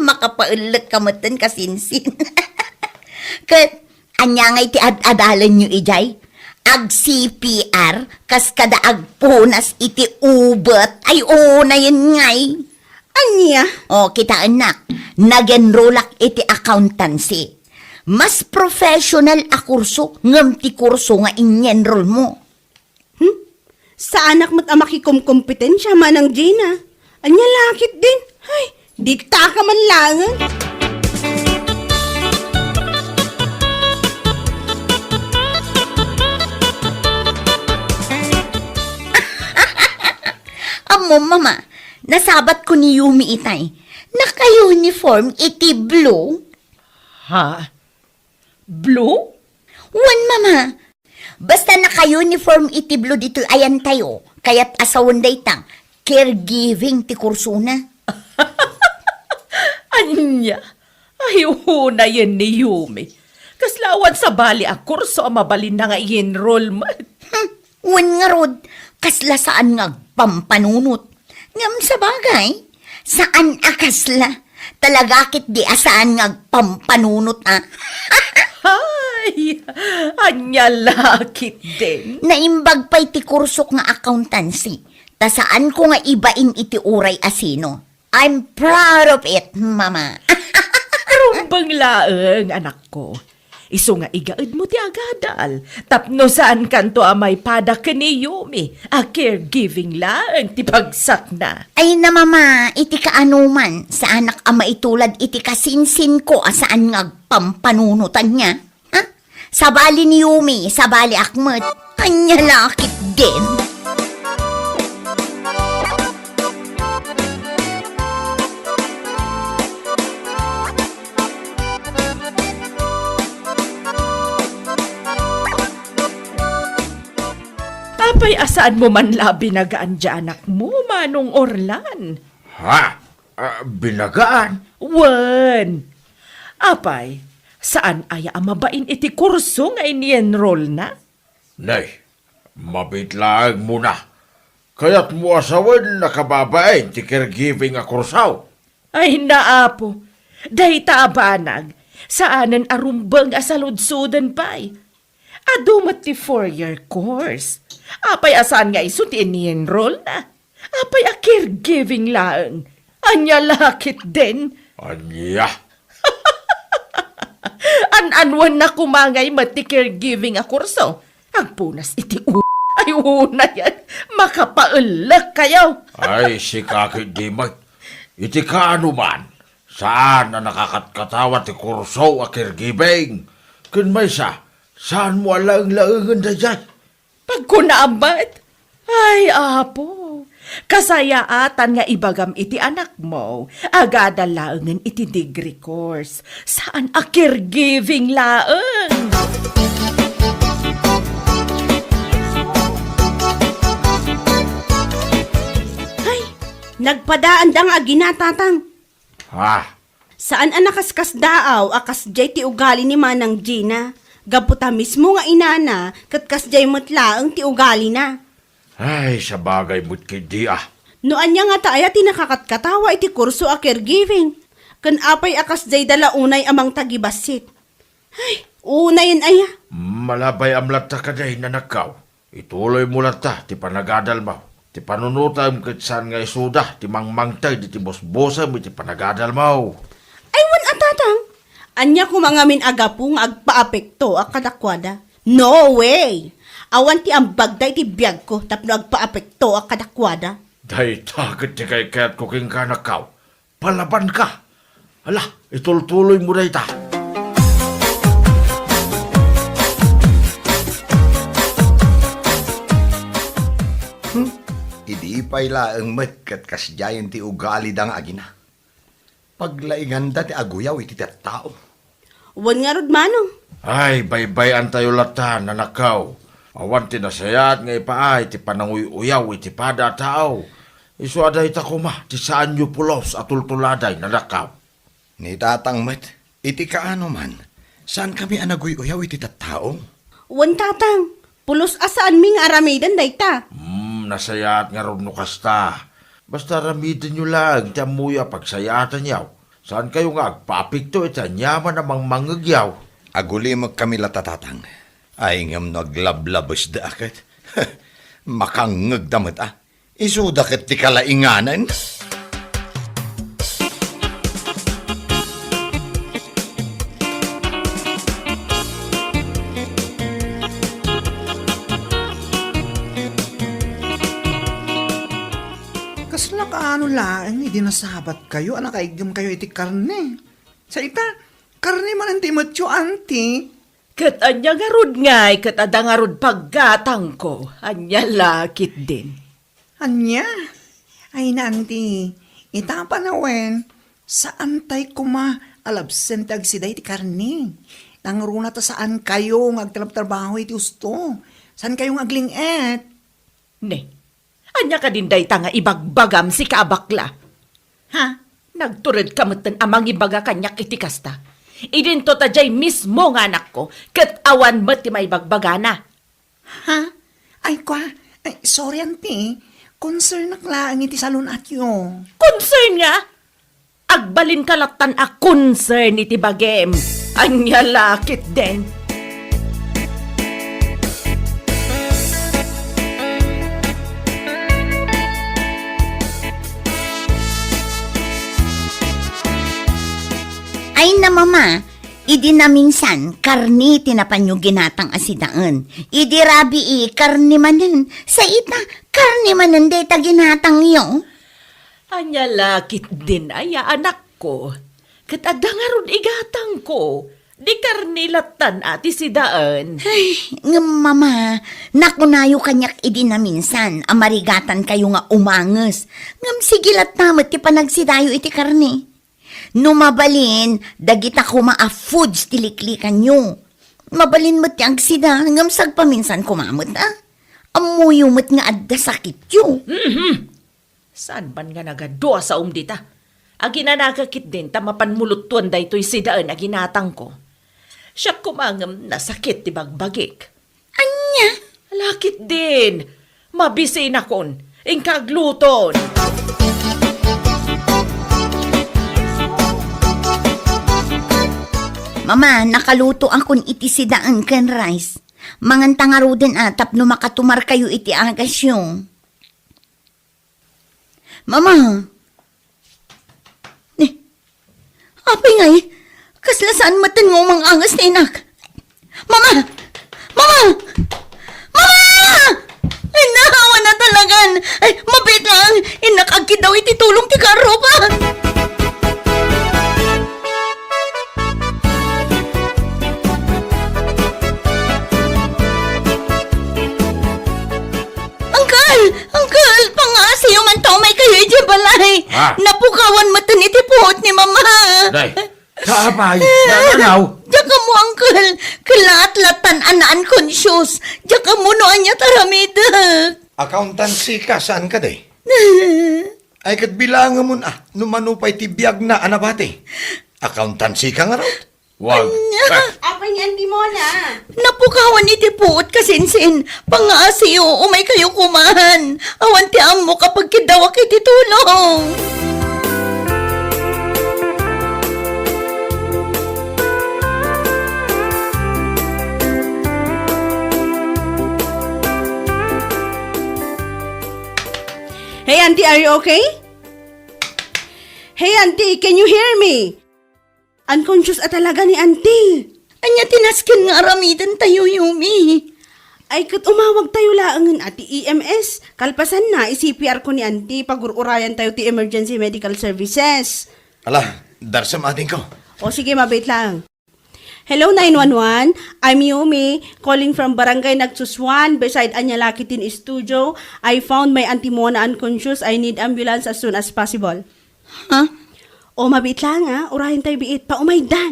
Makapaulat kamatan kasinsin. Kat, anya ngay ti ad-adalan nyo ijay? Ag CPR, kas kada ag punas iti ubat. Ay, na yun ngay. Anya? O, kita anak, nag-enrollak iti accountancy. Mas professional a kurso, ngam ti kurso nga in-enroll mo. Sa anak mo't amakikumkompetensya manang Gina. Anya lakit din. Ay, di ta ka man langan. Amo, mama, nasabat ko ni Yumi itay. Naka-uniform iti blue. Ha? Blue? Wan, mama. Basta naka-uniform iti blue dito ayan tayo. Kaya't asawan day tang caregiving ti kursuna. Anya? Ay, na yan ni Yumi. Kaslawan sa bali a kurso ang mabalin na nga i-enrollment. Wan nga rod, kasla saan nga pampanunot. Ngam sa bagay, saan akasla? Talagakit di asaan nga pampanunot Ay, anya lakit din. Naimbag pa'y ti kursok nga accountancy. Ta saan ko nga ibain iti uray asino. I'm proud of it, mama. Rumbang laeng, anak ko. Iso nga igaad mo ti agadal. Tapno saan kanto amay pada ni Yumi. A caregiving laeng ti pagsak na. Ay na mama, iti kaanuman. Sa anak ama itulad iti kasinsin ko asaan nga pampanunutan niya. Ha? Sabali ni Yumi, sabali akmat. Anya lakit din. Apay asaan mo man labi nagaan dyan anak mo, Manong Orlan? Ha? Binagaan? Wan! Apay, saan aya mabain iti kurso nga ini-enroll na? Nay, mabitlaag mo na. Kaya't mo asawan nakababain ti caregiving a kursaw. Ay naapo, dahi taabanag, saanan arumbang asaludsudan pa'y. Adumat ti 4-year course. Apay asaan nga iso ti ini-enroll na. Apay a caregiving laang. Anya lakit din. Anya, An-anwan na kumangay mati caregiving a kurso. Agpunas iti ay una yan. Makapaulak kayo. ay si kakit di may. Iti kaano man, saan na nakakatkatawa ti kursaw a caregiving? Kun may saan mo alang-laangan da dyan? Pagkunaamat? Ay, apo. Kasayaatan nga ibagam iti anak mo. Agada laangan iti degree course. Saan a caregiving laang? Ay, nagpadaan da nga ginatatang. Ha? Saan ang nakaskas daaw akas jay ti ugali ni Manang Gina? Gaputa mismo nga inana kat kas jay matlaang ti ugali na. Ay, sa bagay mo't kidi No anya nga taaya ti nakakatkatawa iti kurso a caregiving. Kan apay akas jay dala unay amang tagibasit. Ay, unayin aya. Malabay amlat ta kaday na nakaw. Ituloy mo lang ta, ti panagadal mo. Ti panunutam kat saan nga isuda, ti mangmangtay, ti bosbosa mo, ti panagadal mo. Ay, wan atatang. Anya ko mga min agapu nga agpaapekto a kadakwada. No way! Awan ti ambag day ti biyag ko tapno agpaapekto a kadakwada. Day takot ti kay kaya't kuking ka nakaw. Palaban ka. Ala, itultuloy mo day ta. Idi pa'y laang met kat kasyayan ti ugali dang agina. Paglaingan da ti aguyaw iti tao. Wan nga rod manong. Ay, baybayan tayo latan na nakaw. Awan ti nasayat nga ipaay, ti pananguy-uyaw, iti pada tao. Isu aday ta kuma, ti saan yu pulos at tultuladay na nakaw. Ni tatang met, iti kaano man, saan kami anaguy-uyaw iti tao? Wan tatang. Pulos asaan ming aramidan day ta. Nasayat nga ron no kasta. Basta ramitin nyo lang, ti amuya pagsayatan yaw. Saan kayo nga agpapikto, iti anyaman namang mangagyaw. Agulimag kami latatatang. Ay ngam naglablabos da akit. Makangagdamot Isudakit ti kalainganan. Kasla kaano lang, hindi nasabat kayo, anakaigam kayo iti karne. Sa ita, karne man ang timotyo, anti. Kat anya nga rod ngay, kat ada nga rod paggatang ko. Anya lakit din. Anya? Ay nanti, itapa na wen, saan tay kuma alabsen tag siday ti karne. Nangruna ta saan kayo ngagtrabaho iti usto. Saan kayo ngaglinget? Ne, anya ka din day nga ibagbagam si kaabakla. Ha? Nagturid kamutan amang ibaga kanyak iti kasta. Idinto ta jay mismo nga anak ko, kat awan mo ti may bagbagana. Ha? Ay kwa, ay, sorry auntie. Concern naklaan iti salon at yo. Concern nga? Agbalin kalatan a concern iti bagem. Anya lakit din. Ay na mama, idi na minsan, karni tinapan yung ginatang asidaan. Idi rabi karni manen. Sa ita, karni manen deta ginatang yung. Anya lakit din ay anak ko. Kat adangarod igatang ko. Di karnilatan ati sidaan. Ay, mama, nakunayo kanyak idi na minsan, amarigatan kayo nga umanges. Ngam sigilat namat ti panagsidayo iti karni. Numabalin, dagita ko foods tiliklikan nyo. Mabalin mo't yung sida, hanggang sagpaminsan kumamot Amuyo mo't nga adda sakit yo. Saan ban nga nagadua sa umdita? Agina nakakit din, tamapanmulutuan da ito'y sidaan aginatang ko. Siya kumangam nasakit ti bagbagik. Anya? Lakit din. Mabisi na kon. Ingkagluton. Mama, nakaluto akong iti sidaan ken rice. Mangan tangaro din atap no makatumar kayo iti agasyo. Mama. Apay ngay, kasla saan matan mo mang angas na inak? Mama! Mama! Mama! Ay, nahawa na talagan. Ay, mabit lang. Inakagki daw iti tulong ti karo pa. Uncle, pangasiyo man to may kayo iti balay. Ha? Napukawan matan iti puhot ni mama. Day, kaabay, nananaw. Diyan mo, uncle. Kilaat-latan anaan conscious. Diyan mo no anya taramidak. Accountancy ka, saan ka day? Ay kat bilangan mo na, numanupay ti biyag na anabate. Accountancy ka nga raw. Wag. Apay ni Auntie Mona. Napukawan iti puot kasinsin. Pangasiyo, umay kayo kumahan. Awan ti amo kapag kidawak iti tulong. Hey, Auntie, are you okay? Hey, Auntie, can you hear me? Unconscious at talaga ni Auntie. Anya tinaskin nga aramidan tayo, Yumi. Ay, kat umawag tayo laangan ati EMS. Kalpasan na, i-CPR ko ni Auntie. Pag-urayan tayo ti Emergency Medical Services. Ala, darsam ating ko. O sige, mabait lang. Hello, 911. I'm Yumi, calling from Barangay Nagsuswan, beside Anyalakitin Studio. I found my Auntie Mona unconscious. I need ambulance as soon as possible. Ha? O, mabait lang ha. Urahin tayo biit. Paumaydan.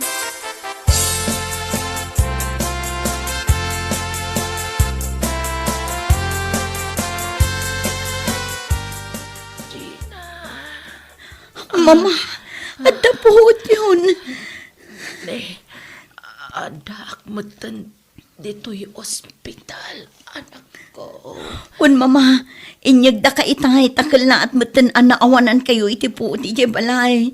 Mama, ada puhot yun. Ada akmutan dito'y ospital, anak ko. Un mama, inyag da ka itangay takal na at matan anaawanan kayo iti puhot iti balay.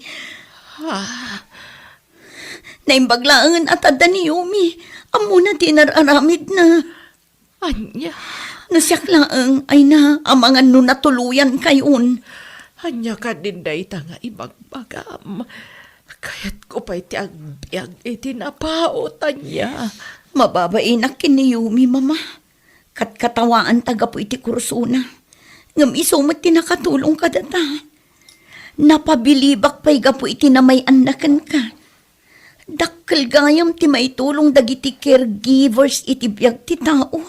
Naimbaglaangan at ada ni Yumi. Amo na tinararamid na. Anya, Nasyak laang ay na amangan no natuluyan kayon. anya ka din day nga ibagbagam. Kayat ko pa iti agbyag iti napaotan niya. Mababainak kini Yumi, mama. Katkatawaan taga po iti kursuna. Ngam isumat tinakatulong ka data. Napabilibak pa'y gapo iti na may anakan ka. Dakkel gayam ti may tulong dagiti caregivers iti biyag ti tao.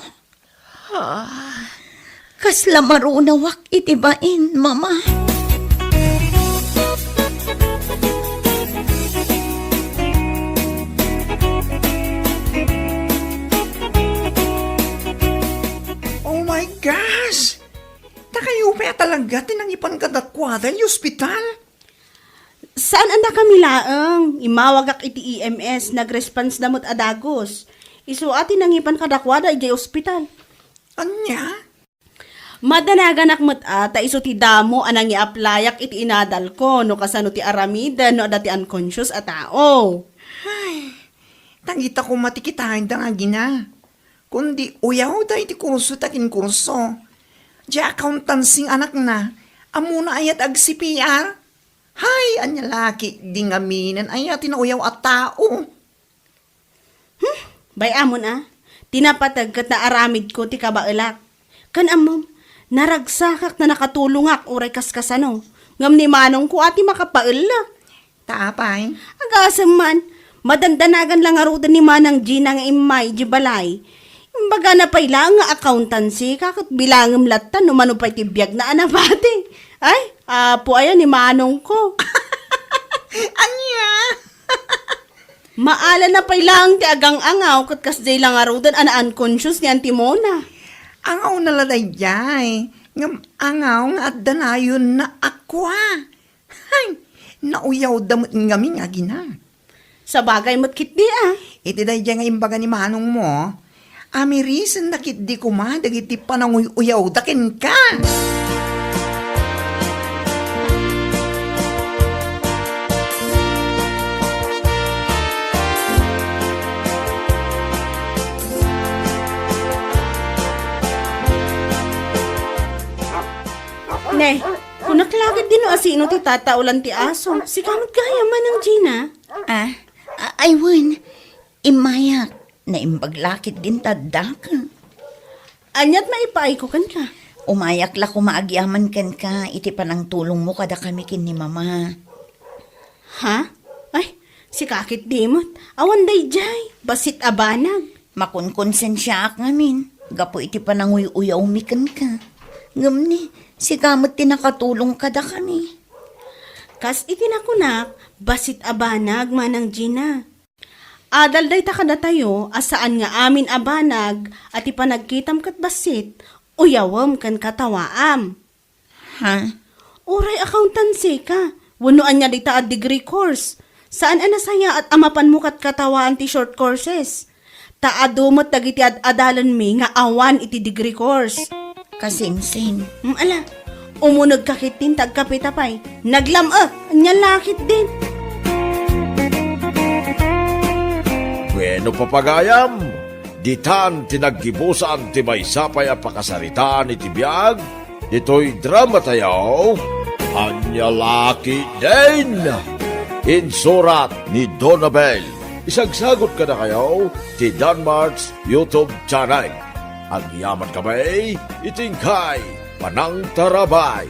Kasla marunawak iti bain, mama. Oh my gosh! Takayo pa talaga tinangipan ka dakwada yung ospital? Saan anda kami laang? Imawagak iti EMS, nag-response damot adagos. Isu ati nangipan kadakwada iti ospital. Anya? Madanagan akmat ata iso ti damo anang i-applyak iti inadal ko no kasano ti aramida no dati unconscious a tao. Tangita ko matikitain da nga gina. Kundi uyaw da iti kurso takin kurso. Di accountancy anak na. Amuna ayat ag CPR. Hay, anya laki, di nga minan ayat tinauyaw at tao. Bayamon tinapatag kat na aramid ko ti kabaelak. Kan amom, naragsakak na nakatulungak uray kaskasano. Ngam ni manong ko ati makapaelak. Tapay. Agasam man, madandanagan lang arudan ni manang Gina nga imay di balay. Imbaga na pailang nga accountancy kakot bilangam latan no manupay ti biyag na anabate. Ay, apo ayan ni manong ko. Anya? Maala na pailang ti agang angaw kat kasday lang arudan ana unconscious ni Auntie Mona. Angaw na laday jay. Ngam angaw nga at danayon na akwa. Hay, nauyaw damot ngami nga gina. Sa bagay mo't kit di Iti day nga imbaga ni manong mo. Ami reason na kit di kumadag iti pananguyaw dakin ka. Ano asino ti tataulan ti aso? Si kamot gaya manang Gina. Aywan, imayak, na imbaglakit din tadak. Anyat maipaay ko kan ka. Umayak la kumaagyaman kan ka, iti panang tulong mo kada kami kin ni mama. Ha? Ay, si kakit dimot. Awan day jay. Basit abanag. Makunkonsensya ngamin, gapo iti panang uyaw mikan ka. Ngamni, si kamot tinakatulong kada kami. Kas itinakunak, basit abanag manang Gina. Adal day takada tayo, asaan nga amin abanag, at ipanagkitam kat basit, uyawam kan katawaam. Ha? Uray accountancy ka, wanuan niya dita at degree course. Saan anasaya at amapan mo kat katawaan ti short courses? Taadumot dagiti adalan mi nga awan iti degree course. Kasinsin. Ala, umunog kakit din tagkapitapay. Anya lakit din. Bueno papagayam, ditan tinaggibusan ti maysapay a pakasaritaan iti biag, dito'y drama tayo, Anya Laki din! Insurat ni Donabel. Isagsagot ka na kayo ti Danmarks YouTube channel. Ang yaman kamay, itingkay, panang tarabay.